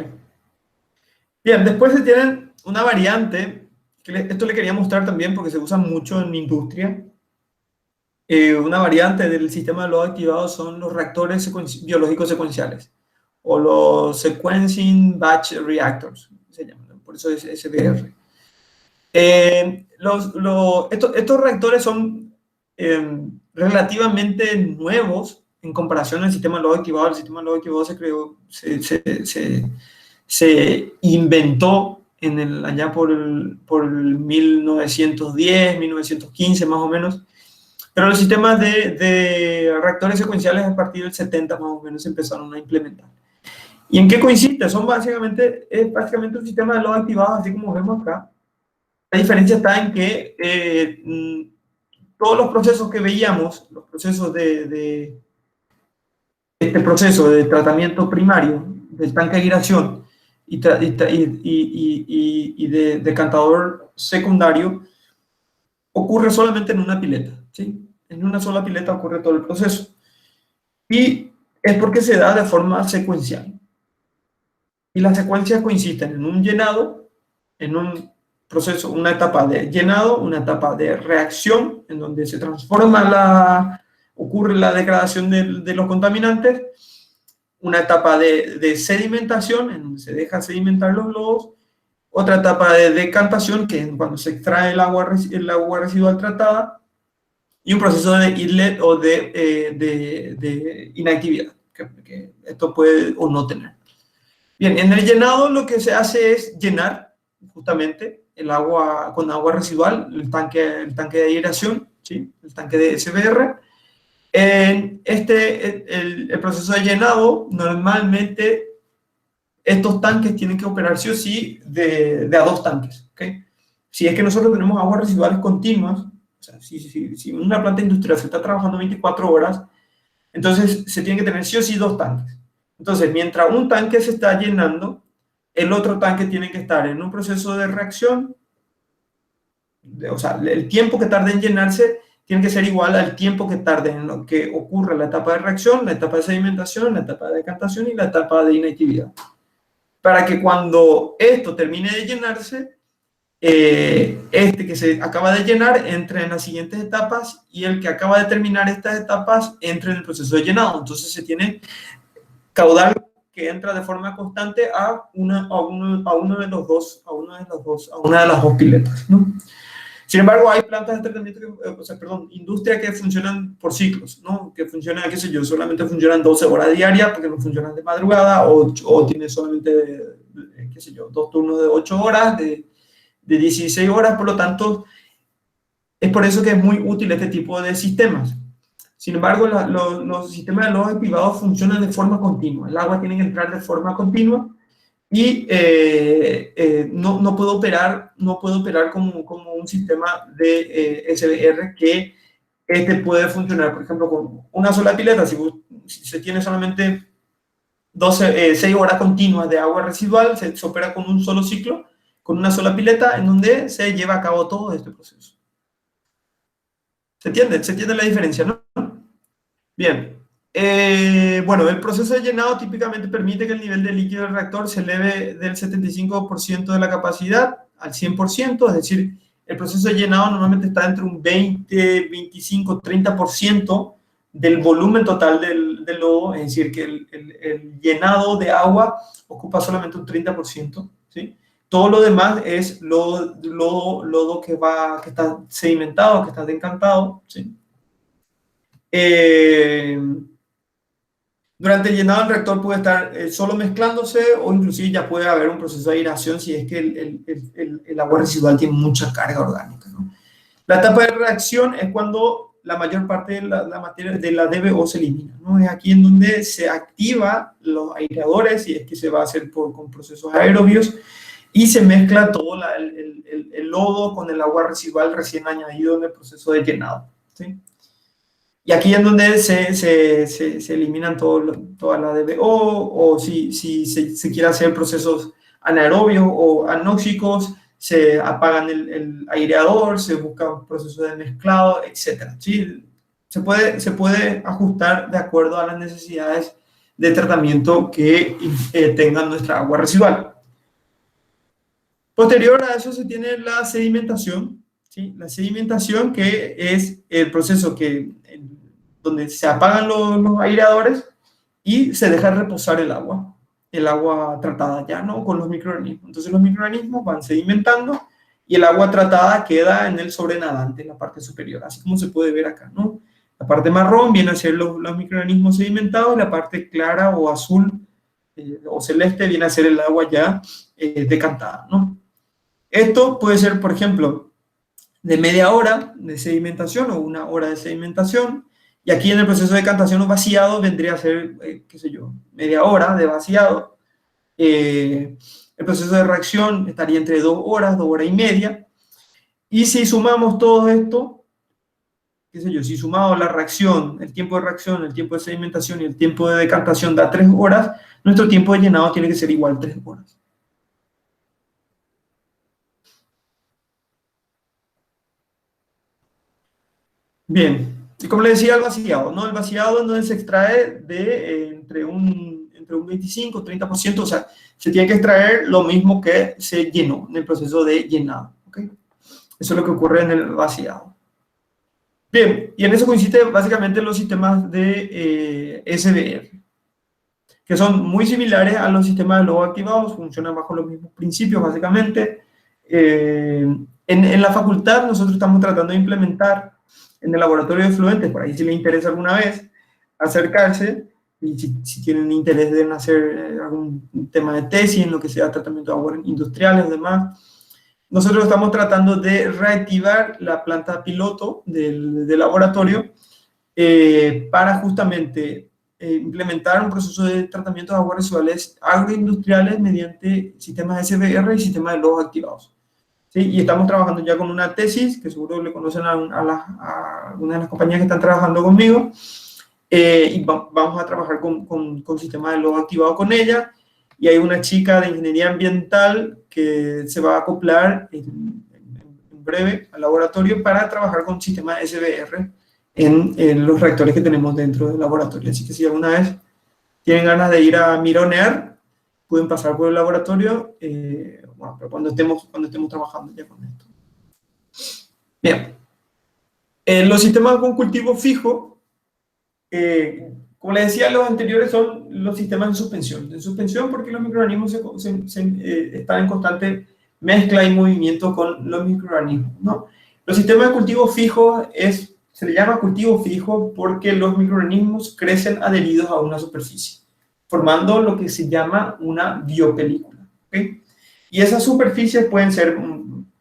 Bien, después se tienen una variante, que esto le quería mostrar también porque se usa mucho en industria. Una variante del sistema de lodo activado son los reactores biológicos secuenciales, o los Sequencing Batch Reactors, se llaman, por eso es SBR. Estos reactores son relativamente nuevos en comparación al sistema de lodo activado. El sistema de lodo activado se inventó allá por el 1910, 1915 más o menos, pero los sistemas de reactores secuenciales a partir del 70 más o menos se empezaron a implementar. ¿Y en qué consiste? Es básicamente un sistema de lodo activado, así como vemos acá. La diferencia está en que todos los procesos que veíamos, los procesos este proceso de tratamiento primario del tanque de aireación y de decantador secundario, ocurre solamente en una pileta, ¿sí? En una sola pileta ocurre todo el proceso. Y es porque se da de forma secuencial. Y las secuencias coinciden en un llenado, en un proceso, una etapa de llenado, una etapa de reacción, en donde se ocurre la degradación de los contaminantes, una etapa de sedimentación, en donde se deja sedimentar los lodos, otra etapa de decantación, que es cuando se extrae el agua residual tratada, y un proceso de inlet o de inactividad, que esto puede o no tener. Bien, en el llenado lo que se hace es llenar justamente el agua con agua residual, el tanque de aireación, ¿sí? El tanque de SBR. En el proceso de llenado, normalmente estos tanques tienen que operar sí o sí de a dos tanques, ¿okay? Si es que nosotros tenemos aguas residuales continuas, o sea, si una planta industrial se está trabajando 24 horas, entonces se tienen que tener sí o sí dos tanques. Entonces, mientras un tanque se está llenando, el otro tanque tiene que estar en un proceso de reacción, o sea, el tiempo que tarde en llenarse tiene que ser igual al tiempo que tarde en lo que ocurre la etapa de reacción, la etapa de sedimentación, la etapa de decantación y la etapa de inactividad. Para que cuando esto termine de llenarse, este que se acaba de llenar entre en las siguientes etapas, y el que acaba de terminar estas etapas entre en el proceso de llenado. Entonces se tiene caudal que entra de forma constante a una de las dos piletas, ¿no? Sin embargo, hay plantas de tratamiento, industria que funcionan por ciclos, ¿no? Que funcionan, qué sé yo, solamente funcionan 12 horas diarias porque no funcionan de madrugada, o tiene solamente, qué sé yo, 2 turnos de 8 horas, de 16 horas. Por lo tanto, es por eso que es muy útil este tipo de sistemas. Sin embargo, los sistemas de lodo activados funcionan de forma continua. El agua tiene que entrar de forma continua, y no puede operar como un sistema de SBR que puede funcionar, por ejemplo, con una sola pileta. Si se tiene solamente 6 horas continuas de agua residual, se opera con un solo ciclo, con una sola pileta, en donde se lleva a cabo todo este proceso. ¿Se entiende? ¿Se entiende la diferencia, no? Bien. Bueno, el proceso de llenado típicamente permite que el nivel de líquido del reactor se eleve del 75% de la capacidad al 100%, es decir, el proceso de llenado normalmente está entre un 20, 25, 30% del volumen total del lodo, es decir, que el llenado de agua ocupa solamente un 30%, ¿sí? Todo lo demás es lodo que está sedimentado, que está decantado, ¿sí? Durante el llenado del reactor puede estar solo mezclándose, o inclusive ya puede haber un proceso de aireación si es que el agua residual tiene mucha carga orgánica, ¿no? La etapa de reacción es cuando la mayor parte de la materia de la DBO se elimina, ¿no? Es aquí en donde se activa los aireadores, y es que se va a hacer con procesos aerobios, y se mezcla todo el lodo con el agua residual recién añadido en el proceso de llenado, ¿sí? Y aquí es donde se eliminan toda la DBO, o si se quiere hacer procesos anaerobios o anóxicos, se apagan el aireador, se busca un proceso de mezclado, etc. ¿Sí? Se puede ajustar de acuerdo a las necesidades de tratamiento que tenga nuestra agua residual. Posterior a eso se tiene la sedimentación, ¿sí? La sedimentación, que es el proceso donde se apagan los aireadores y se deja reposar el agua tratada ya, ¿no? Con los microorganismos. Entonces los microorganismos van sedimentando y el agua tratada queda en el sobrenadante, en la parte superior, así como se puede ver acá, ¿no? La parte marrón viene a ser los microorganismos sedimentados, y la parte clara o azul o celeste viene a ser el agua ya decantada, ¿no? Esto puede ser, por ejemplo, de media hora de sedimentación o 1 hora de sedimentación, y aquí en el proceso de decantación o vaciado vendría a ser, qué sé yo, media hora de vaciado. El proceso de reacción estaría entre 2 horas, 2 horas y media, y si sumamos todo esto, qué sé yo, si sumamos la reacción, el tiempo de reacción, el tiempo de sedimentación y el tiempo de decantación da 3 horas, nuestro tiempo de llenado tiene que ser igual a 3 horas. Bien, y como le decía, el vaciado, ¿no? El vaciado es donde se extrae entre un 25 30%, o sea, se tiene que extraer lo mismo que se llenó en el proceso de llenado, ¿ok? Eso es lo que ocurre en el vaciado. Bien, y en eso coincide básicamente los sistemas de SBR, que son muy similares a los sistemas de lodo activados, funcionan bajo los mismos principios, básicamente. En la facultad nosotros estamos tratando de implementar en el laboratorio de fluentes, por ahí si les interesa alguna vez acercarse, y si tienen interés en hacer algún tema de tesis en lo que sea tratamiento de aguas industriales o demás, nosotros estamos tratando de reactivar la planta piloto del laboratorio para justamente implementar un proceso de tratamiento de aguas residuales agroindustriales mediante sistemas SBR y sistemas de lodos activados. ¿Sí? Y estamos trabajando ya con una tesis, que seguro le conocen a algunas de las compañías que están trabajando conmigo, y vamos a trabajar con sistemas de lodo activado con ella, y hay una chica de ingeniería ambiental que se va a acoplar en breve al laboratorio para trabajar con sistemas SBR en los reactores que tenemos dentro del laboratorio. Así que si alguna vez tienen ganas de ir a mironear, pueden pasar por el laboratorio, bueno, pero cuando estemos trabajando ya con esto. Bien. Los sistemas con cultivo fijo, como les decía, los anteriores son los sistemas de suspensión. De suspensión porque los microorganismos están en constante mezcla y movimiento con los microorganismos, ¿no? Los sistemas de cultivo fijo se le llama cultivo fijo porque los microorganismos crecen adheridos a una superficie, formando lo que se llama una biopelícula, ¿okay? Y esas superficies pueden ser,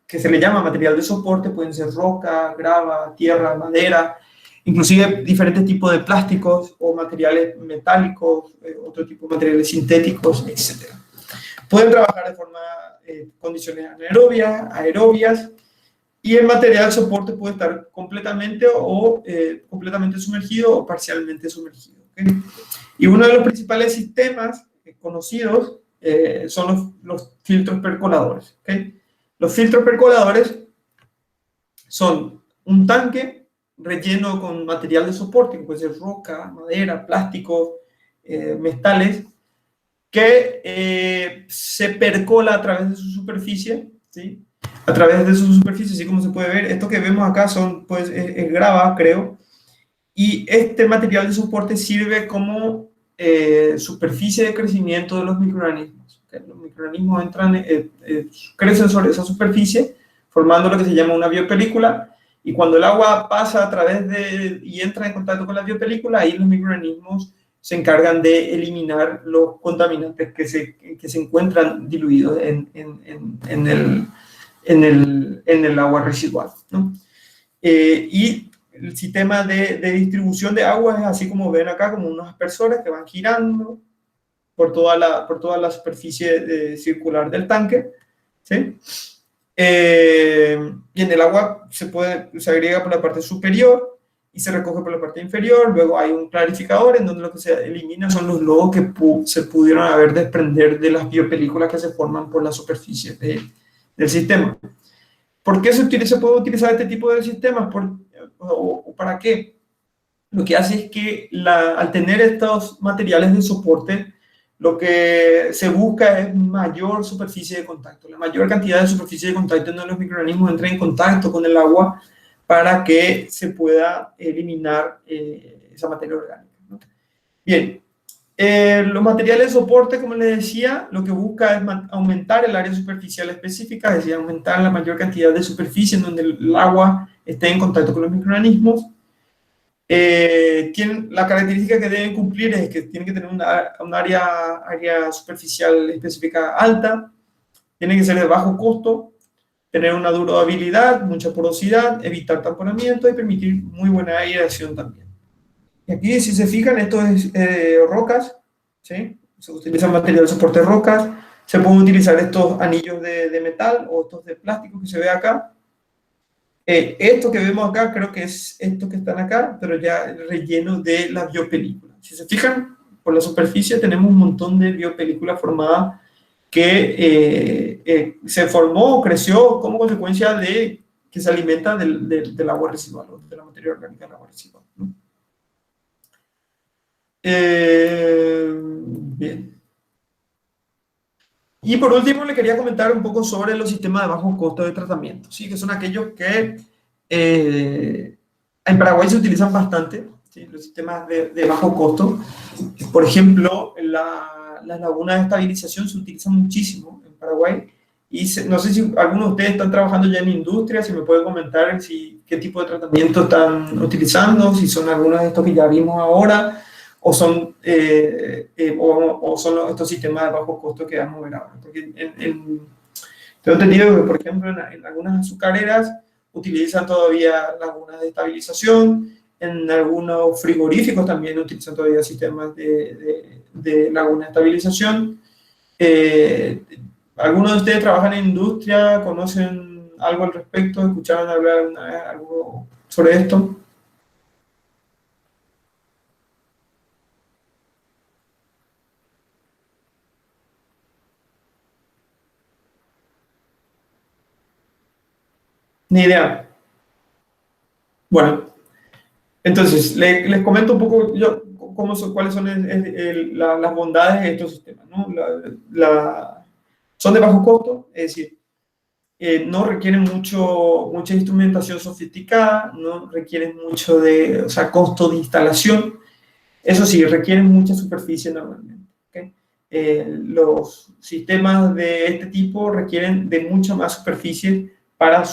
que se le llama material de soporte, pueden ser roca, grava, tierra, madera, inclusive diferentes tipos de plásticos o materiales metálicos, otro tipo de materiales sintéticos, etc. Pueden trabajar de forma, condiciones anaerobias, aerobias, y el material de soporte puede estar completamente o completamente sumergido o parcialmente sumergido. ¿Okay? Y uno de los principales sistemas conocidos son los filtros percoladores. ¿Okay? Los filtros percoladores son un tanque relleno con material de soporte, que puede ser roca, madera, plástico, metales, que se percola a través de su superficie, ¿sí? A través de su superficie, así como se puede ver. Esto que vemos acá son, pues, es grava, creo, y este material de soporte sirve como superficie de crecimiento de los microorganismos. ¿Okay? Los microorganismos entran, crecen sobre esa superficie, formando lo que se llama una biopelícula, y cuando el agua pasa a través y entra en contacto con la biopelícula, ahí los microorganismos se encargan de eliminar los contaminantes que se encuentran diluidos en el agua residual, ¿no? Y el sistema de distribución de agua es así como ven acá, como unos aspersores que van girando por toda la superficie circular del tanque, ¿sí? Y en el agua se agrega por la parte superior y se recoge por la parte inferior. Luego hay un clarificador en donde lo que se elimina son los lodos que se pudieron haber desprender de las biopelículas que se forman por la superficie del sistema. ¿Por qué se puede utilizar este tipo de sistemas? ¿O para qué? Lo que hace es que al tener estos materiales de soporte, lo que se busca es mayor superficie de contacto, la mayor cantidad de superficie de contacto en donde los microorganismos entren en contacto con el agua para que se pueda eliminar esa materia orgánica, ¿no? Bien, los materiales de soporte, como les decía, lo que busca es aumentar el área superficial específica, es decir, aumentar la mayor cantidad de superficie en donde el agua esté en contacto con los microorganismos. La característica que deben cumplir es que tienen que tener un área superficial específica alta, tienen que ser de bajo costo, tener una durabilidad, mucha porosidad, evitar tamponamiento y permitir muy buena aireación también. Y aquí, si se fijan, esto es rocas, ¿sí? Se utiliza material de soporte rocas, se pueden utilizar estos anillos de metal o estos de plástico que se ve acá. Esto que vemos acá, creo que es estos que están acá, pero ya relleno de la biopelícula. Si se fijan, por la superficie tenemos un montón de biopelícula formada que se formó o creció como consecuencia de que se alimenta del agua residual, o de la materia orgánica del agua residual, ¿no? Bien. Y por último, le quería comentar un poco sobre los sistemas de bajo costo de tratamiento, ¿sí? Que son aquellos que en Paraguay se utilizan bastante, ¿sí? Los sistemas de bajo costo. Por ejemplo, las lagunas de estabilización se utilizan muchísimo en Paraguay. Y no sé si algunos de ustedes están trabajando ya en industria, si me pueden comentar qué tipo de tratamiento están utilizando, si son algunos de estos que ya vimos ahora, o son estos sistemas de bajo costo que vamos a ver ahora. Porque tengo entendido que, por ejemplo, en algunas azucareras utilizan todavía lagunas de estabilización, en algunos frigoríficos también utilizan todavía sistemas de laguna de estabilización. ¿Algunos de ustedes trabajan en industria? ¿Conocen algo al respecto? ¿Escucharon hablar alguna vez algo sobre esto? Ni idea. Bueno, entonces les comento un poco cuáles son las bondades de estos sistemas, ¿no? Son de bajo costo, es decir, no requieren mucha instrumentación sofisticada, no requieren mucho costo de instalación. Eso sí, requieren mucha superficie normalmente, ¿okay? Los sistemas de este tipo requieren de mucha más superficie para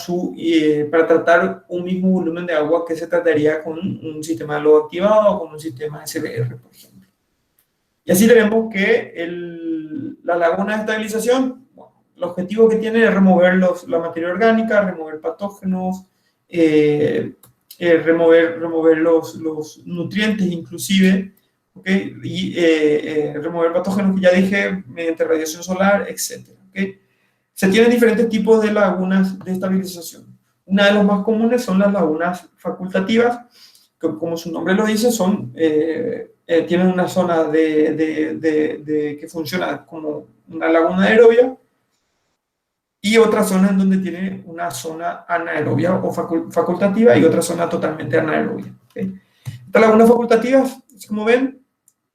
tratar un mismo volumen de agua que se trataría con un sistema de lodo activado o con un sistema SBR, por ejemplo. Y así tenemos que la laguna de estabilización, bueno, el objetivo que tiene es remover la materia orgánica, remover patógenos, remover los nutrientes inclusive, ¿ok? Y remover patógenos que ya dije mediante radiación solar, etc. ¿Ok? Se tienen diferentes tipos de lagunas de estabilización. Una de las más comunes son las lagunas facultativas, que como su nombre lo dice, tienen una zona que funciona como una laguna aerobia y otra zona en donde tiene una zona anaerobia o facultativa y otra zona totalmente anaerobia. ¿Okay? Estas lagunas facultativas, como ven,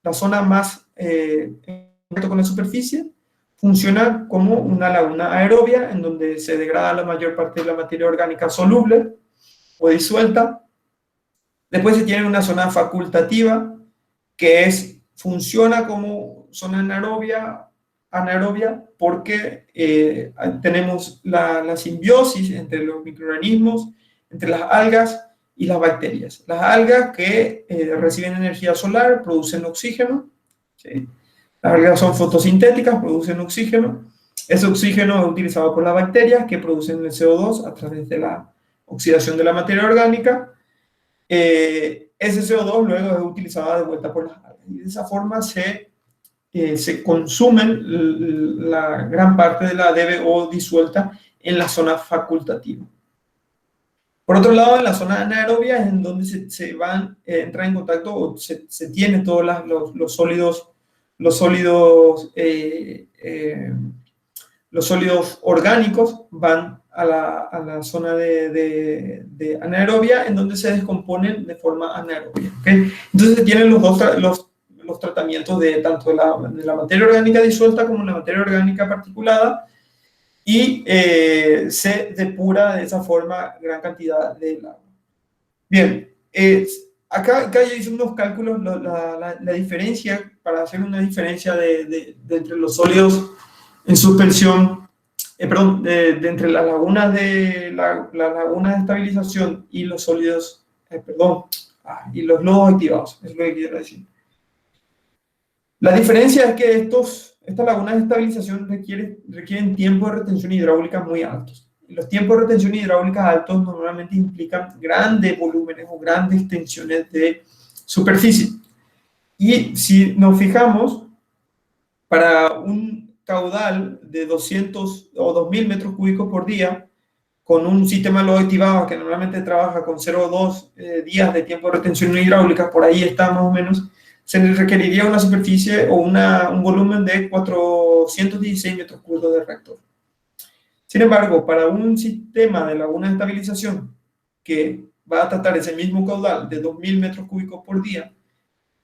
la zona más en contacto con la superficie funciona como una laguna aerobia en donde se degrada la mayor parte de la materia orgánica soluble o disuelta. Después se tiene una zona facultativa que funciona como zona anaerobia porque tenemos la simbiosis entre los microorganismos, entre las algas y las bacterias. Las algas que reciben energía solar producen oxígeno, ¿sí? Las algas son fotosintéticas, producen oxígeno. Ese oxígeno es utilizado por las bacterias que producen el CO2 a través de la oxidación de la materia orgánica. Ese CO2 luego es utilizado de vuelta por las algas. Y de esa forma se consumen la gran parte de la DBO disuelta en la zona facultativa. Por otro lado, en la zona anaerobia es en donde entra en contacto o se tienen todos los sólidos orgánicos, van a la zona de anaerobia, en donde se descomponen de forma anaerobia. ¿Okay? Entonces se tienen los tratamientos tanto de la materia orgánica disuelta como la materia orgánica particulada, y se depura de esa forma gran cantidad de agua. Bien, acá yo hice unos cálculos, la diferencia, para hacer una diferencia entre los sólidos en suspensión, entre las lagunas la laguna de estabilización y los sólidos, y los lodos activados, es lo que quiero decir. La diferencia es que estas lagunas de estabilización requieren tiempos de retención hidráulica muy altos. Los tiempos de retención hidráulica altos normalmente implican grandes volúmenes o grandes tensiones de superficie. Y si nos fijamos, para un caudal de 200 o 2000 metros cúbicos por día, con un sistema lodo activado que normalmente trabaja con 0,2 días de tiempo de retención hidráulica, por ahí está más o menos, se le requeriría una superficie o un volumen de 416 metros cúbicos de reactor. Sin embargo, para un sistema de laguna de estabilización que va a tratar ese mismo caudal de 2000 metros cúbicos por día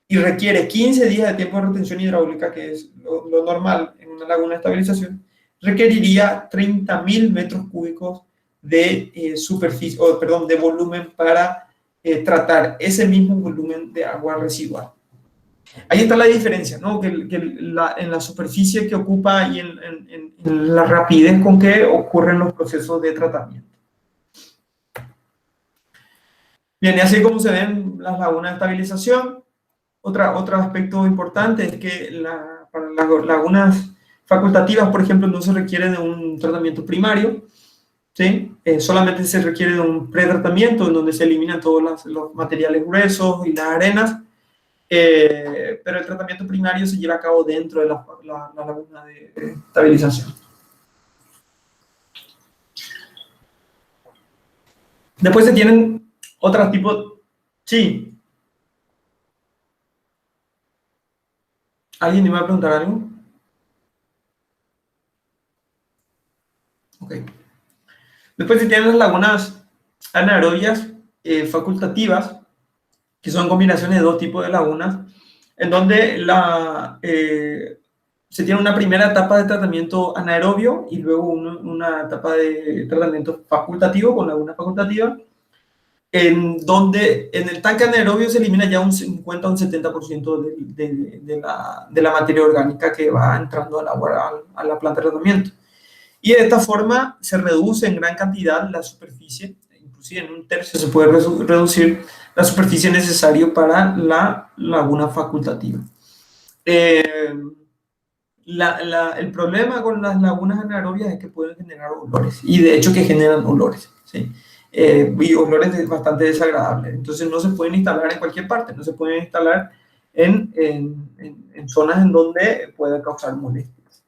y requiere 15 días de tiempo de retención hidráulica, que es lo normal en una laguna de estabilización, requeriría 30.000 metros cúbicos de superficie, de volumen para tratar ese mismo volumen de agua residual. Ahí está la diferencia, ¿no? En la superficie que ocupa y en la rapidez con que ocurren los procesos de tratamiento. Bien, y así como se ven las lagunas de estabilización, otro aspecto importante es que para las lagunas facultativas, por ejemplo, no se requiere de un tratamiento primario, ¿sí? Solamente se requiere de un pretratamiento en donde se eliminan todos los materiales gruesos y las arenas. Pero el tratamiento primario se lleva a cabo dentro de la laguna de estabilización. Después se tienen otros tipos. Sí. ¿Alguien me va a preguntar algo? Ok. Después se tienen las lagunas anaerobias facultativas, que son combinaciones de dos tipos de lagunas, en donde se tiene una primera etapa de tratamiento anaerobio y luego una etapa de tratamiento facultativo con laguna facultativa, en donde en el tanque anaerobio se elimina ya un 50 o un 70% de la materia orgánica que va entrando al agua, a la planta de tratamiento. Y de esta forma se reduce en gran cantidad la superficie, inclusive en un tercio se puede reducir la superficie necesaria para la laguna facultativa. El problema con las lagunas anaerobias es que pueden generar olores, y de hecho que generan olores, ¿sí? Y olores bastante desagradables. Entonces no se pueden instalar en cualquier parte, no se pueden instalar en zonas en donde puede causar molestias.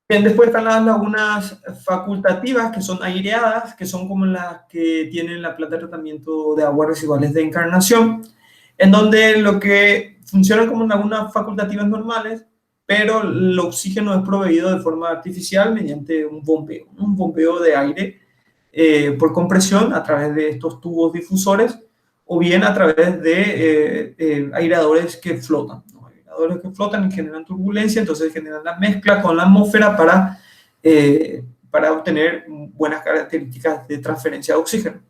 Bien, después están las lagunas facultativas, que son aireadas, que son como las que tienen la planta de tratamiento de aguas residuales de Encarnación, en donde lo que funciona como lagunas facultativas normales, pero el oxígeno es proveído de forma artificial mediante un bombeo de aire por compresión a través de estos tubos difusores, o bien a través de aireadores que flotan, ¿no? Aireadores que flotan y generan turbulencia, entonces generan la mezcla con la atmósfera para obtener buenas características de transferencia de oxígeno.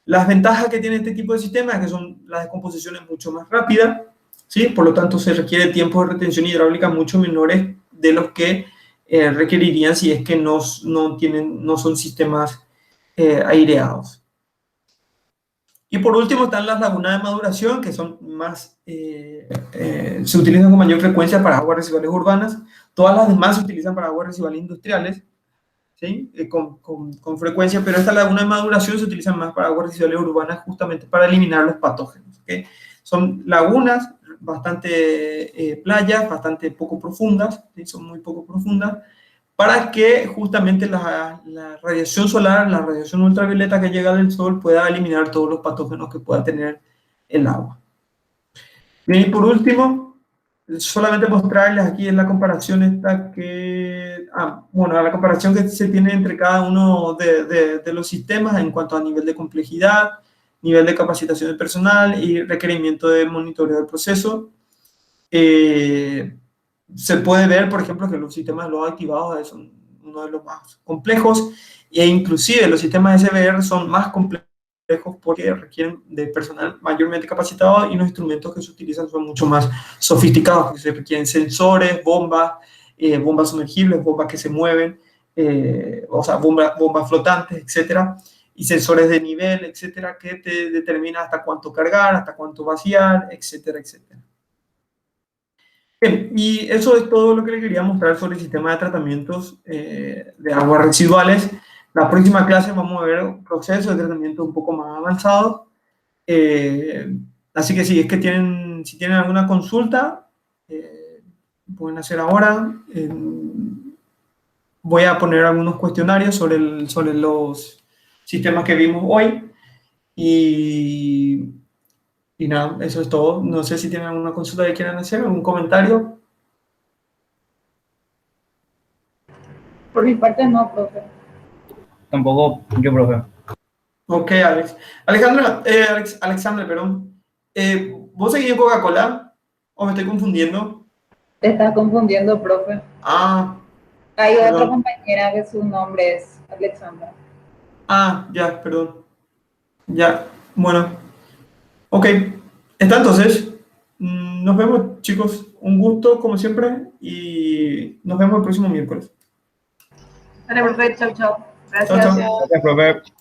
Las ventajas que tiene este tipo de sistemas es que la descomposición es mucho más rápida, ¿sí? Por lo tanto se requiere tiempos de retención hidráulica mucho menores de los que requerirían si es que no son sistemas aireados. Y por último están las lagunas de maduración, que son más, se utilizan con mayor frecuencia para aguas residuales urbanas. Todas las demás se utilizan para aguas residuales industriales, ¿sí? Con frecuencia, pero esta laguna de maduración se utiliza más para aguas residuales urbanas justamente para eliminar los patógenos, ¿okay? Son lagunas bastante playas, bastante poco profundas, ¿sí? Son muy poco profundas, para que justamente la radiación solar, la radiación ultravioleta que llega del sol pueda eliminar todos los patógenos que pueda tener el agua. Bien, y por último, solamente mostrarles aquí en la comparación esta que, bueno, la comparación que se tiene entre cada uno de los sistemas en cuanto a nivel de complejidad, nivel de capacitación del personal y requerimiento de monitoreo del proceso. Se puede ver, por ejemplo, que los sistemas de lodo activados son uno de los más complejos, e inclusive los sistemas SBR son más complejos porque requieren de personal mayormente capacitado y los instrumentos que se utilizan son mucho más sofisticados, que se requieren sensores, bombas sumergibles, bombas que se mueven, o sea, bombas flotantes, etcétera, y sensores de nivel, etcétera, que te determinan hasta cuánto cargar, hasta cuánto vaciar, etcétera, etcétera. Bien, y eso es todo lo que le quería mostrar sobre el sistema de tratamientos de aguas residuales. La próxima clase vamos a ver un proceso de tratamiento un poco más avanzado. Así que si tienen alguna consulta, pueden hacer ahora. Voy a poner algunos cuestionarios sobre los sistemas que vimos hoy. Y nada, eso es todo. No sé si tienen alguna consulta que quieran hacer, algún comentario. Por mi parte no, profe. Tampoco yo, profe. Ok, Alex. Alexandra, perdón. ¿Vos seguís en Coca-Cola? ¿O me estoy confundiendo? Te estás confundiendo, profe. Hay Perdón. otra compañera que su nombre es Alexandra. Ya, perdón. Ya, bueno. Ok, está entonces. Nos vemos, chicos. Un gusto, como siempre, y nos vemos el próximo miércoles. Vale, profe, chau, chau. Chao, chao. Gracias. Gracias, profe.